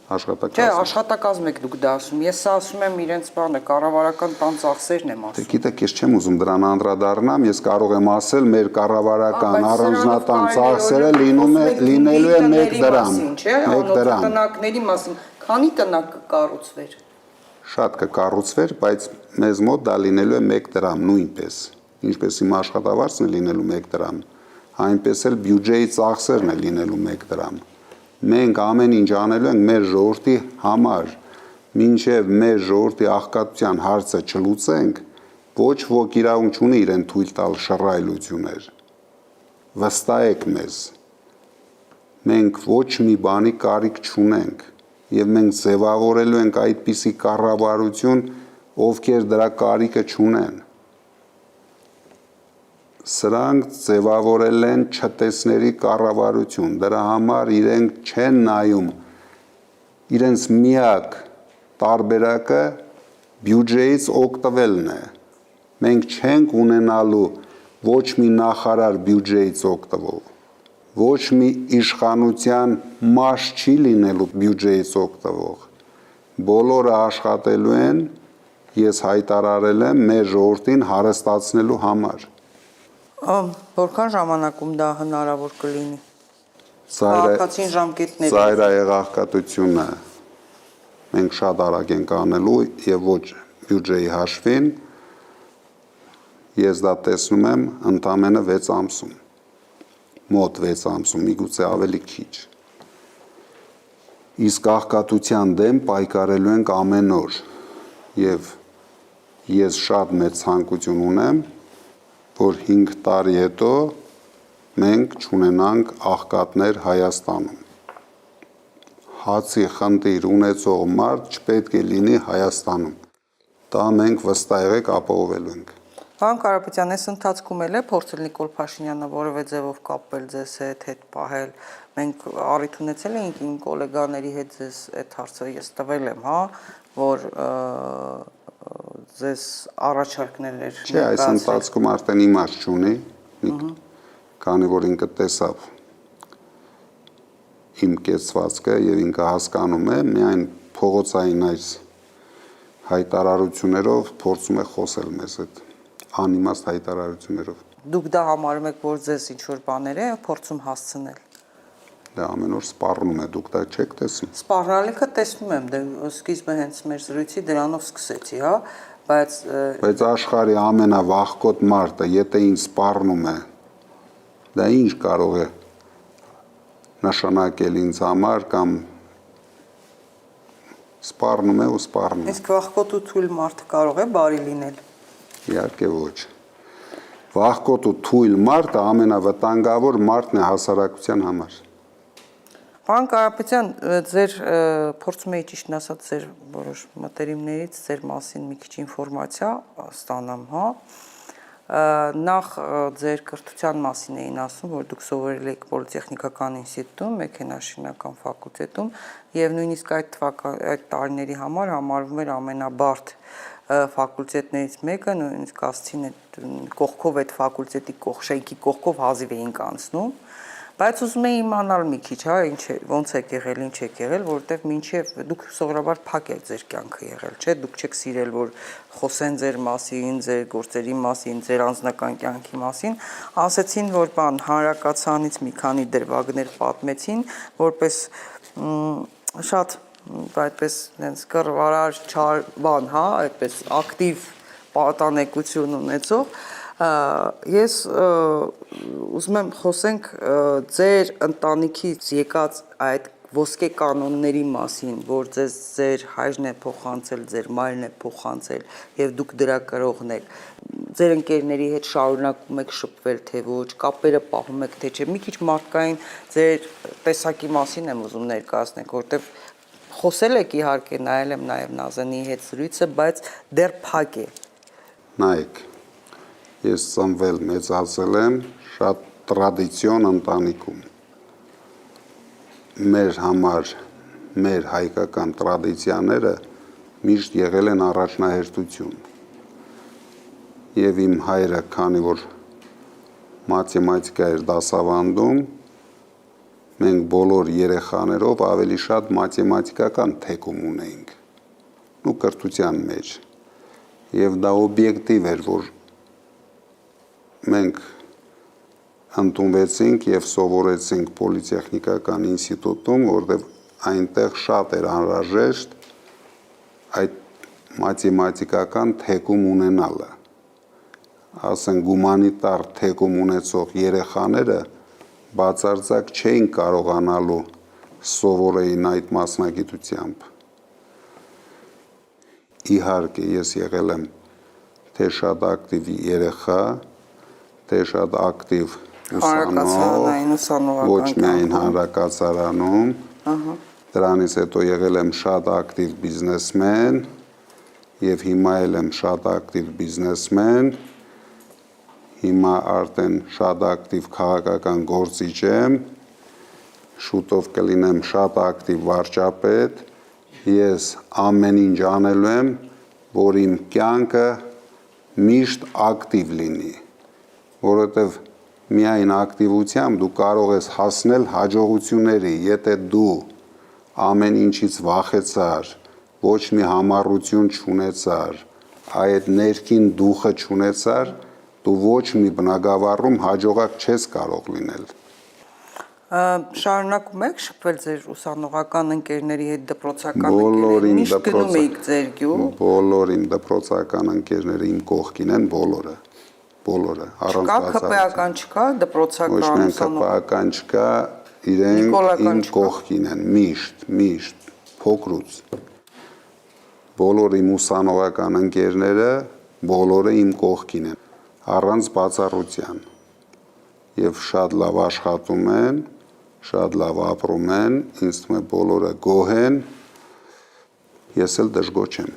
Աշխատակազմ։ Չէ, աշխատակազմ եք դուք դա ասում։ Ես սա ասում եմ իրենց բանը, կառավարական տան ծախսերն եմ ասում։ Գիտեք, ես չեմ ուզում դրան անդրադառնամ, ես կարող եմ ասել, մեր կառավարական առանձնատան ծախսերը լինելու է 1 դրամ։ 1 դրամ։ Տնակների մասին, քանի տնակ կկառուցվեր։ շատ կկառուցվեր, բայց մեզ մոտ դա լինելու է 1 դրամ նույնպես, ինչպես իմ աշխատավարձն է լինելու 1 դրամ, այնպես էլ բյուջեի ծախսերն է լինելու 1 դրամ։ Մենք ամեն ինչ անելու ենք մեր ժողովրդի համար, մինչև մեր ժողովրդի աղքատության հարցը չլուծենք, ոչ ոք իրավունք չունի իրեն թույլ տալ շռայլություններ։ Վստահեք մեզ, մենք ոչ մի բանի կարիք չունենք, եւ մենք ձևավորելու ենք այդպիսի կառավարություն, ովքեր դրա կարիքը չունեն։ Սրանք ձևավորել են չտեսների կառավարություն, դրա համար իրենք չեն նայում, իրենց միակ տարբերակը բյուջեից օգտվելն է։ Մենք չենք ունենալու ոչ մի նախարար բյուջեից օգտվող, ոչ մի իշխանության մաս չի լինելու բյուջեից օգտվող։ Բոլորը աշխատելու են, ես հայտարարել եմ մեր ժողովրդին հարստացնելու համար։ Որքան ժամանակում դա հնարավոր կլինի։ Քաղաքացին ժամկետներ։ Ծայրահեղ աղքատությունը մենք շատ արագ ենք անելու եւ ոչ բյուջեի հաշվին։ Ես դա տեսնում եմ ընդամենը 6 ամսում։ Մոտ 6 ամսում, միգուցե ավելի քիչ։ Իսկ աղքատության դեմ պայքարելու ենք ամեն օր եւ ես շատ մեծ ցանկություն ունեմ, որ 5 տարի հետո մենք չունենանք աղքատներ Հայաստանում։ Հացի խնդիր ունեցող մարդ չպետք է լինի Հայաստանում։ Դա մենք վստահ եղեք ապահովելու ենք։ Պարոն Կարապետյան, այս ընթացքում էլ է փորձել Նիկոլ Փաշինյանը որևէ ձևով կապել ձեզ հետ պահել։ Մենք առիթ ունեցել էինք իմ գոլեգաների հետ ձեզ այդ հարցը ես տվել եմ, հա, որ ձեզ առաջարկներ էր։ Չէ, այս ընթացքում արդեն իմաստ չունի, քանի որ ինքը տեսավ իմ կեցվածքը եւ ինքը հասկանում է, միայն փողոցային այս հայտարարություններով փորձում է խոսել մեզ հետ, անիմաստ հայտարարություններով։ Դուք դա համարում եք, որ ձեզ ինչ-որ բաներ է փորձում հասցնել։ Դա ամեն օր սպառնում է, դուք դա չեք տեսնում։ Սպառնալիքը տեսնում եմ, դե սկիզբը հենց մեր զրույցի դրանով սկսեցի, հա, բայց աշխարհի ամենավախկոտ մարդը, եթե ինձ սպառնում է, դա ինչ կարող է նշանակել ինձ համար կամ սպառնում է ու սպառնում է։ Իսկ վախկոտ ու թույլ մարդը կարող է բարի լինել։ Իհարկե ոչ։ Վախկոտ ու թույլ մարդը ամենավտանգավոր մարդն է հասարակության համար։ Պարոն Կարապետյան, ձեր փորձում էի ճիշտն ասած ձեր որոշ մտերիմներից ձեր մասին մի քիչ ինֆորմացիա ստանամ, հա։ Նախ ձեր կրթության մասին էին ասում, որ դուք սովորել եք Պոլիտեխնիկական ինստիտուտում, մեքենաշինական ֆակուլտետում եւ նույնիսկ այդ տարիների համար համարվում էր ամենաբարդ ֆակուլտետներից մեկը, նույնիսկ ասցին այդ կողքով այդ ֆակուլտետի շենքի կողքով հազիվ էինք անցնում, բայց ուզում էի իմանալ մի քիչ, հա, ոնց է եղել, ինչ է եղել, որովհետեւ մինչեւ դուք սովորաբար փակ եք ձեր կյանքը եղել, չէ՞, դուք չեք սիրել, որ խոսեն ձեր մասին, ձեր գործերի մասին, ձեր անձնական կյանքի մասին, ասեցին, որ բան հանրակացարանից մի քանի դրվագներ պատմեցին, որպես շատ այդպես այնց կռվարար չար բան, հա, այդպես ակտիվ պատանեկություն ունեցող, ես ուզում եմ խոսենք ձեր ընտանիքից եկած այդ ոսկե կանոնների մասին, որ ձեր հայրն է փոխանցել, ձեր մայրն է փոխանցել եւ դուք դրա կրողն եք։ Ձեր ընկերների հետ շարունակում եք շփվել, թե ոչ, կապերը պահում եք, թե չէ։ Մի քիչ մարդկային ձեր տեսակի մասին եմ ուզում ներկայացնել, որովհետեւ խոսել եք իհարկե, նայել եմ նաև Նազանի հետ զրույցը, բայց դեռ փակ է։ Նայեք, ես ծնվել մեծացել եմ շատ տրադիցիոն ընտանիքում։ Մեր համար մեր հայկական տրադիցիաները միշտ եղել են առաջնահերթություն։ Եվ իմ հայրը, քանի որ մաթեմատիկա էր դասավանդում, մենք բոլոր երեխաներով ավելի շատ մաթեմատիկական թեկում ունեինք, ու կրթության մեջ։ Եվ դա օբյեկտիվ էր, որ մենք ընդունվեցինք եւ սովորեցինք Պոլիտեխնիկական ինստիտուտում, որտեղ այնտեղ շատ էր անհրաժեշտ այդ մաթեմատիկական թեկում ունենալը։ Ասեն գումանիտար թեկում ունեցող երեխաները բացարձակ չէին կարողանալու սովորեին այդ մասնագիտությամբ։ Իհարկե ես եղել եմ թե շատ ակտիվ երեխա, թե շատ ակտիվ ուսանող, ոչ միայն հանրակացարանում, դրանից հետո եղել եմ շատ ակտիվ բիզնեսմեն և հիմա եմ շատ ակտիվ բիզնեսմեն, հիմա արդեն շատ ակտիվ քաղաքական գործիչ եմ, շուտով կլինեմ շատ ակտիվ վարչապետ, ես ամեն ինչ անելու եմ, որ իմ կյանքը միշտ ակտիվ լինի, որովհետև միայն ակտիվությամբ դու կարող ես հասնել հաջողությունների, եթե դու ամեն ինչից վախեցար, ոչ մի համառություն չունեցար, այդ ներքին դուխը չունեցար, դու ոչ մի բնագավառում հաջողակ չես կարող լինել։ Շարունակում եք շփվել ձեր ուսանողական ընկերների հետ, դպրոցական ընկերների, միշտ գնում էիք ձեր գյուղ։ Բոլոր իմ դպրոցական ընկերները իմ կողքին են, բոլորը, առանց բացառության։ Չկա, դպրոցական, ոչ միայն ԿՊԱ-ական չկա, իրենք իմ կողքին են, միշտ, փոքրուց։ Բոլոր իմ ուսանողական ընկերները, բոլորը իմ կողքին են, առանց բացառության։ Եվ շատ լավ աշխատում են, շատ լավ ապրում են, ինձ թվում է բոլորը գոհ են, ես էլ դժգոհ չեմ։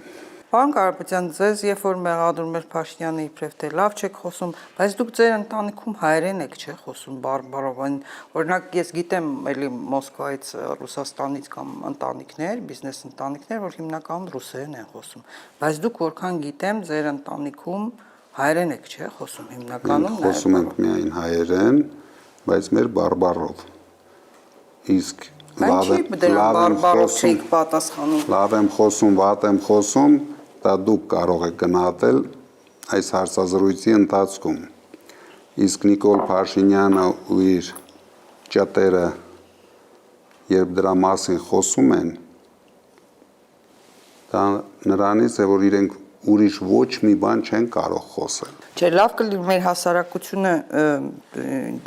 Պարոն Կարապետյան, ձեզ երբ որ մեղադրում էր Փաշինյանը իբրև թե լավ չեք խոսում, բայց դուք ձեր ընտանիքում հայերեն եք չէ խոսում, բարբարով, օրինակ ես գիտեմ էլի Մոսկվայից, Ռուսաստանից կամ ընտանիքներ, բիզնես ընտանիքներ, որ հիմնականում ռուսերեն են խոսում, բայց դուք որքան գիտեմ, ձեր ընտանիքում հայերեն եք չէ խոսում, հիմնականում խոսում ենք միայն հայերեն, բայց մեր բարբարով։ Իսկ լավ եմ խոսում, վատ եմ խոսում, դա դուք կարող եք գնահատել այս հարցազրույցի ընթացքում։ Իսկ Նիկոլ Փաշինյանը ու իր ճտերը, երբ դրա մասին խոսում են, դա նրանից է, որ իրենք ուրիշ ոչ մի բան չեն կարող խոսել։ Չէ, լավ կլինի մեր հասարակությունը,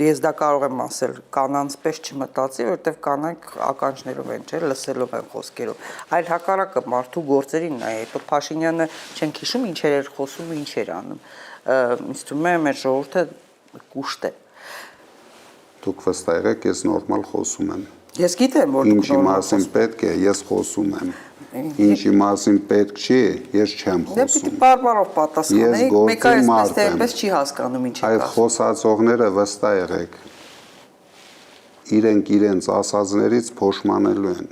ես դա կարող եմ ասել, կանանց պես չմտածի, որովհետև կանայք ականջներով են, չէ, լսելով են խոսքերով, այլ հակառակը մարդու գործերին նայ, հետո Փաշինյանը չենք հիշում ինչեր էր խոսում ու ինչ էր անում։ Ինձ թվում է մեր ժողովուրդը կուշտ է։ Դուք վստահ եք, ես նորմալ խոսում եմ։ Ես գիտեմ, որ ինչի մասին պետք է, ես խոսում եմ։ Ինչի մասին պետք չի, ես չեմ խոսում։ Դե պիտի բարբարով պատասխանեիք, մեկը այսպես թե այնպես չի հասկանում ինչ է ասում։ Այդ խոսածողները վստահ եղեք, իրենք իրենց ասածներից փոշմանելու են։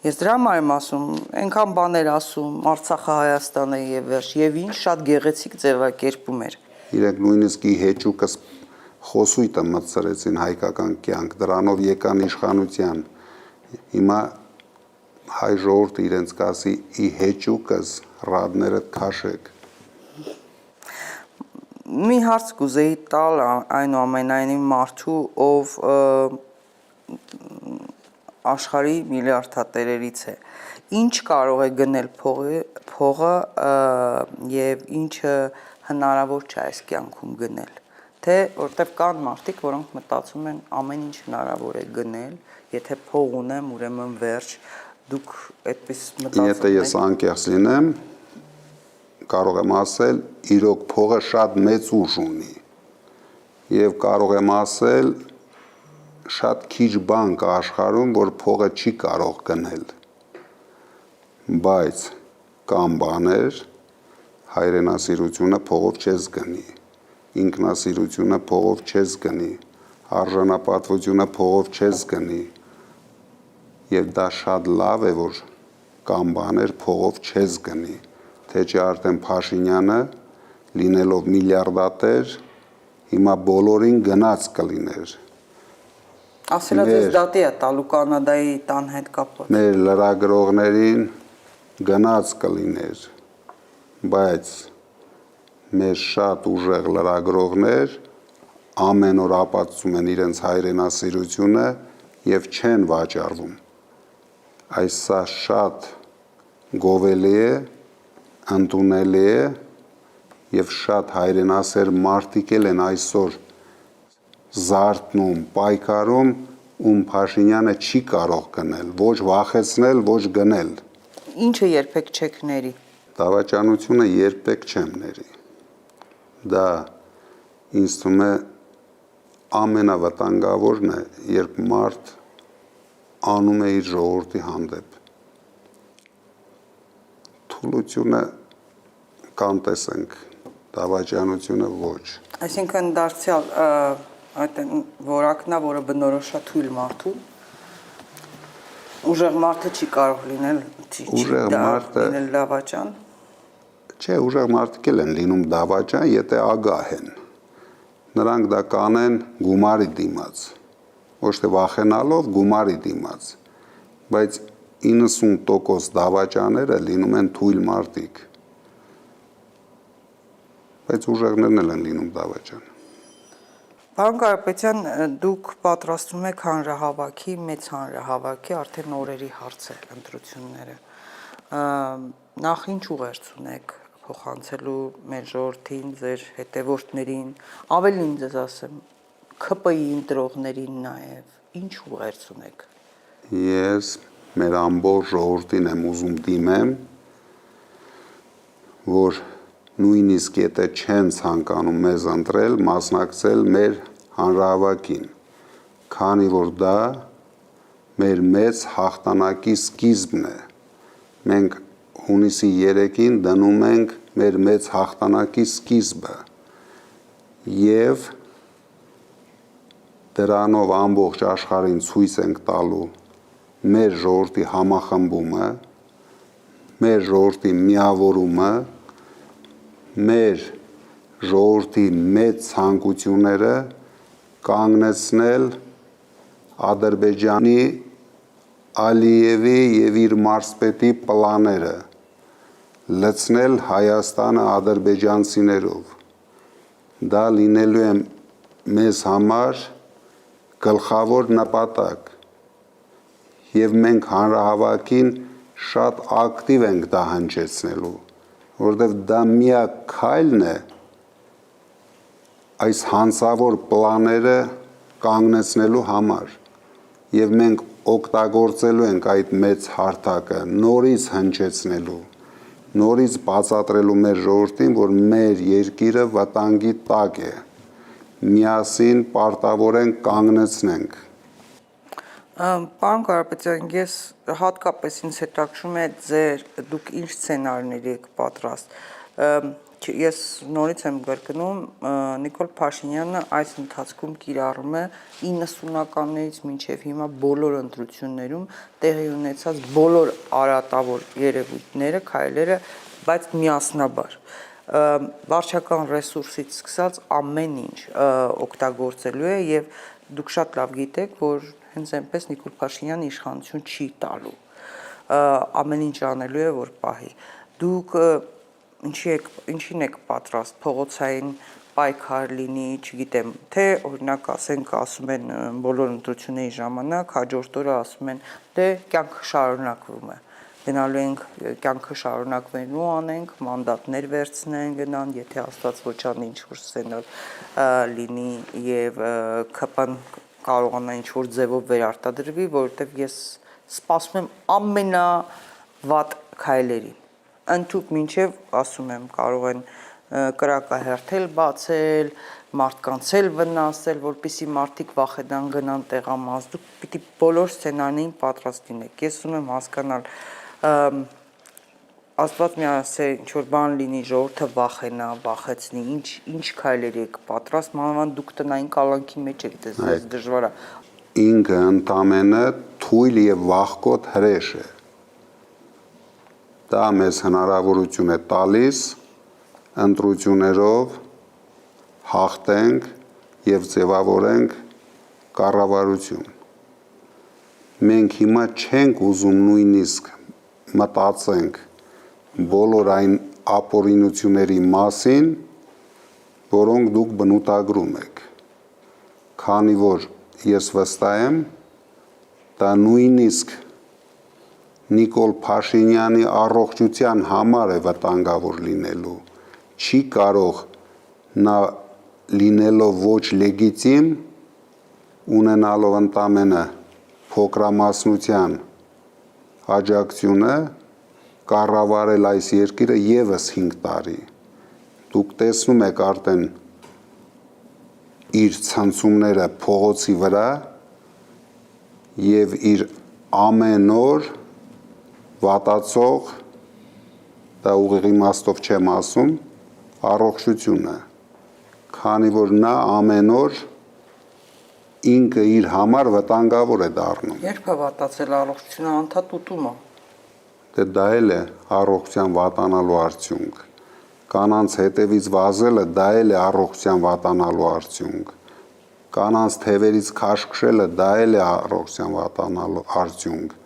Ես դրա համար եմ ասում, այնքան բաներ ասում, Արցախը Հայաստանը եւ վերջ, եւ ինչ շատ գեղեցիկ ձևակերպում էր։ Իրենք նույնիսկ ի հեճուկս խոսույթը մտցրեցին հայկական կյանք, դրանով եկան իշխանության։ Հիմա հայ ժողովուրդը իրենց կասի ի հեճուկս ռադները քաշեք։ Մի հարց կուզեի տալ այնուամենայնիվ մարդու, ով աշխարհի միլիարդատերերից է։ Ինչ կարող է գնել փողը եւ ինչը հնարավոր չէ այս կյանքում գնել։ Թե որտեվ կան մարդիկ, որոնք մտածում են ամեն ինչ հնարավոր է գնել, եթե փող ունեմ, ուրեմն վերջ, դուք այդպես մտածում եք։ Եթե ես անկեղծ լինեմ, կարող եմ ասել, իրոք փողը շատ մեծ ուժ ունի։ Եվ կարող եմ ասել, շատ քիչ բան կա աշխարհում, որ փողը չի կարող գնել։ Բայց կան բաներ, հայրենասիրությունը փողով չես գնի, ինքնասիրությունը փողով չես գնի, արժանապատվությունը փողով չես գնի։ Եվ դա շատ լավ է, որ կան բաներ փողով չես գնի, թե չէ արդեն Փաշինյանը, լինելով միլիարդատեր, հիմա բոլորին գնաց կլիներ։ Ասելած ես դատի է տալու Կանադայի տան հետ կապված։ Մեր լրագրողներին գնաց կլիներ, բայց մեր շատ ուժեղ լրագրողներ ամեն օր ապացուցում են իրենց հայրենասիրությունը և չեն վաճառվում։ Այս սա շատ գովելի է, ընդունելի է եւ շատ հայրենասեր մարդիկ են այսօր զարթնում, պայքարում, ում Փաշինյանը չի կարող գնել, ոչ վախեցնել, ոչ գնել։ Ինչը երբեք չեք ների։ Դավաճանությունը երբեք չեմ ների։ Դա ինձ թվում է ամենավտանգավորն է, երբ մարդ անում է իր ժողովրդի հանդեպ։ Թուլությունը կանտեսենք, դավաճանությունը ոչ։ Այսինքն դարձյալ այդ որակնա, որը բնորոշ է թույլ մարդու, ուժեղ մարդը չի կարող լինել, լինել դավաճան։ Չէ, ուժեղ մարդիկ են լինում դավաճան, եթե ագահ են։ Նրանք դա կանեն գումարի դիմաց, ոչ թե վախենալով գումարի դիմաց, բայց 90% դավաճաները լինում են թույլ մարդիկ, բայց ուժեղներն են լինում դավաճան։ Պարոն Կարապետյան, դուք պատրաստվում եք հանրահավաքի, մեծ հանրահավաքի, արդեն օրերի հարց է ընտրությունները։ Նախ ինչ ուղերձ ունեք փոխանցելու մեր ժողովրդին, ձեր հետևորդներին, ավելին ձեզ ասեմ, ՔՊ-ի ընտրողներին նաև, ինչ ուղերձ ունեք։ Ես մեր ամբողջ ժողովրդին եմ ուզում դիմեմ, որ նույնիսկ եթե չեն ցանկանում մեզ ընտրել, մասնակցել մեր հանրահավաքին, քանի որ դա մեր մեծ հաղթանակի սկիզբն է։ Մենք հունիսի 3-ին դնում ենք մեր մեծ հաղթանակի սկիզբը եւ դրանով ամբողջ աշխարհին ցույց ենք տալու մեր ժողովրդի համախմբումը, մեր ժողովրդի միավորումը, մեր ժողովրդի մեծ ցանկությունները կանգնեցնել Ադրբեջանի Ալիևի եւ իր մարզպետի պլանները, լցնել Հայաստանը ադրբեջանցիներով։ Դա լինելու է մեզ համար գլխավոր նպատակ եւ մենք հանրահավաքին շատ ակտիվ ենք դա հնչեցնելու, որովհետեւ դա միակ քայլն է այս հանցավոր պլանները կանգնեցնելու համար եւ մենք օգտագործելու ենք այդ մեծ հարթակը նորից հնչեցնելու, նորից բացատրելու մեր ժողովրդին, որ մեր երկիրը վտանգի տակ է, միասին պարտավորենք կանգնեցնենք։ Պարոն Կարապետյան, ես հատկապես ինձ հետաքրում է դուք ինչ սցենարների եք պատրաստ։ Ես նորից եմ կրկնում, Նիկոլ Փաշինյանը այս ընթացքում կիրառում է 90-ականներից մինչև հիմա բոլոր ընտրություններում տեղի ունեցած բոլոր արատավոր երևույթները, քայլերը, բայց միասնաբար վարչական ռեսուրսից սկսած ամեն ինչ օգտագործելու է եւ դուք շատ լավ գիտեք, որ հենց այնպես Նիկոլ Փաշինյանը իշխանություն չի տալու, ամեն ինչ անելու է, որ պահի։ Դուք ինչին եք պատրաստ, փողոցային պայքար լինի, չգիտեմ, թե օրինակ ասում են բոլոր ընտրությունների ժամանակ, հաջորդ օրը ասում են, դե կյանքը շարունակվում է, գնալու ենք, կյանքը շարունակվելու անենք, մանդատներ վերցնեն գնան, եթե Աստված ոչ անի ինչ-որ սցենար լինի եւ ՔՊ-ն կարողանա ինչ-որ ձևով վերարտադրվի, որովհետեւ ես սպասում եմ ամենավատ քայլերին։ Ընդհուպ մինչև, ասում եմ, կարող են կրակահերթել բացել, մարդկանց էլ վնասել, որպեսզի մարդիկ վախենան գնան տեղամաս, դուք պիտի բոլոր սցենարներին պատրաստ լինեք։ Ես ուզում եմ հասկանալ, Աստված մի ասե, ինչ-որ բան լինի, ժողովուրդը վախենա, վախեցնի, ինչ քայլերի եք պատրաստ, մանավանդ դուք տնային կալանքի մեջ եք, դες դժվար է։ Ինքը ընդամենը թույլ եւ վախկոտ հրեշ է։ Դա մեզ հնարավորություն է տալիս ընտրություններով հաղթենք եւ ձևավորենք կառավարություն։ Մենք հիմա չենք ուզում նույնիսկ մտածենք բոլոր այն ապօրինությունների մասին, որոնք դուք բնութագրում եք, քանի որ ես վստահ եմ, դա նույնիսկ Նիկոլ Փաշինյանի առողջության համար է վտանգավոր լինելու։ Չի կարող նա լինելով ոչ լեգիտիմ, ունենալով ընդամենը փոքրամասնության աջակցությունը կառավարել այս երկիրը եւս 5 տարի։ Դուք տեսնում եք արդեն իր ցնցումները փողոցի վրա եւ իր ամեն օր վատացող, դա ուղիղ իմաստով չեմ ասում, առողջությունը, քանի որ նա ամեն օր ինքը իր համար վտանգավոր է դառնում։ Երբ է վատացել առողջությունը անդադ ուտումը։ Դե դա էլ է առողջության վատանալու արդյունք։ Կանանց հետևից վազելը դա էլ է առողջության վատանալու արդյունք։ Կանանց թևերից քաշքշելը դա էլ է առողջության վատանալու արդյունք։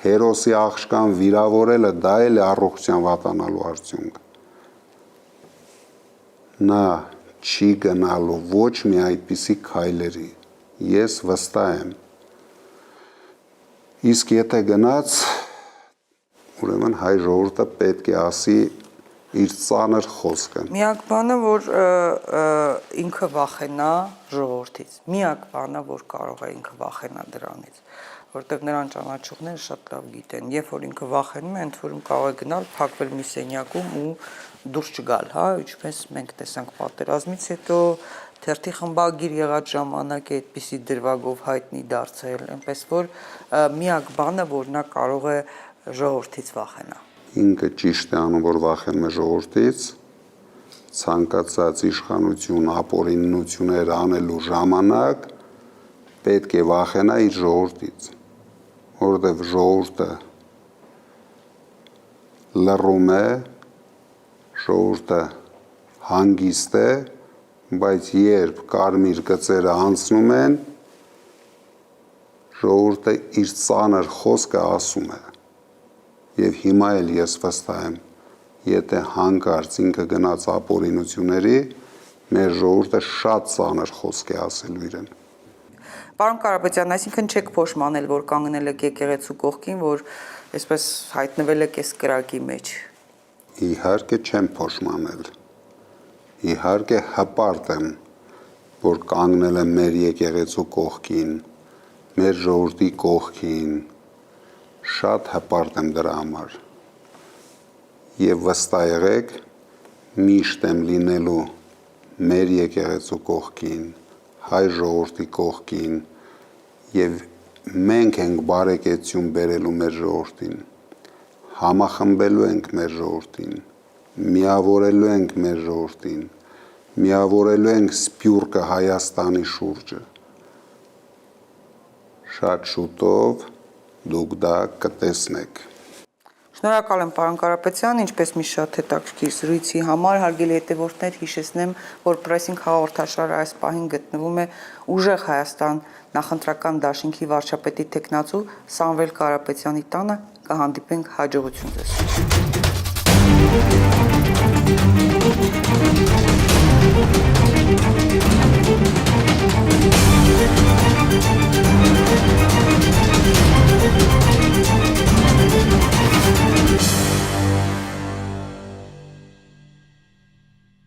Հերոսի աղջկան վիրավորելը դա էլ է առողջության վատանալու արդյունք։ Նա չի գնալու ոչ մի այդպիսի քայլերի, ես վստահ եմ։ Իսկ եթե գնաց, ուրեմն հայ ժողովուրդը պետք է ասի իր ծանր խոսքը։ Միակ բանը, որ ինքը վախենա ժողովրդից։ Միակ բանը, որ կարող է ինքը վախենա դրանից, որտեղ նրան ճանաչողները շատ լավ գիտեն, երբ որ ինքը վախենում է, ընդ որում կարող է գնալ, փակվել մի սենյակում ու դուրս չգալ, հա, ինչպես մենք տեսանք պատերազմից հետո թերթի խմբագիր եղած ժամանակ է այդպիսի դրվագով հայտնի դարձել, այնպես որ միակ բանը, որ նա կարող է ժողովրդից վախենա։ Ինքը ճիշտ է անում, որ վախենում է ժողովրդից, ցանկացած իշխանություն ապօրինություններ անելու ժամանակ պետք է վախենա իր ժողովրդից, որովհետև ժողովուրդը լռում է, ժողովուրդը հանգիստ է, բայց երբ կարմիր գծերը անցնում են, ժողովուրդը իր ծանր խոսքը ասում է։ Եվ հիմա էլ ես վստահ եմ, եթե հանկարծ ինքը գնաց ապօրինությունների, մեր ժողովուրդը շատ ծանր խոսք է ասելու իրեն։ Պարոն Կարապետյան, այսինքն չեք փոշմանել, որ կանգնել եք եկեղեցու կողքին, որ այսպես հայտնվել եք այս կրակի մեջ։ Իհարկե չեմ փոշմանել։ Իհարկե հպարտ եմ, որ կանգնել եմ մեր եկեղեցու կողքին, մեր ժողովրդի կողքին, շատ հպարտ եմ դրա համար։ Եվ վստահ եղեք, միշտ եմ լինելու մեր եկեղեցու կողքին, հայ ժողովրդի կողքին, եւ մենք ենք բարեկեցություն բերելու մեր ժողովրդին, համախմբելու ենք մեր ժողովրդին, միավորելու ենք մեր ժողովրդին, միավորելու ենք Սփյուռքը Հայաստանի շուրջը։ Շատ շուտով դուք դա կտեսնեք։ Շնորհակալ եմ, պարոն Կարապետյան, ինչպես մի շատ հետաքրքիր զրույցի համար, հարգելի հետևորդներ, հիշեցնեմ, որ Պրեսինգ հաղորդաշարը այս պահին գտնվում է ուժեղ Հայաստան նախընտրական դաշինքի վարչապետի թեկնածու Սամվել Կարապետյանի տանը, կհանդիպենք հաջողություն ձեզ։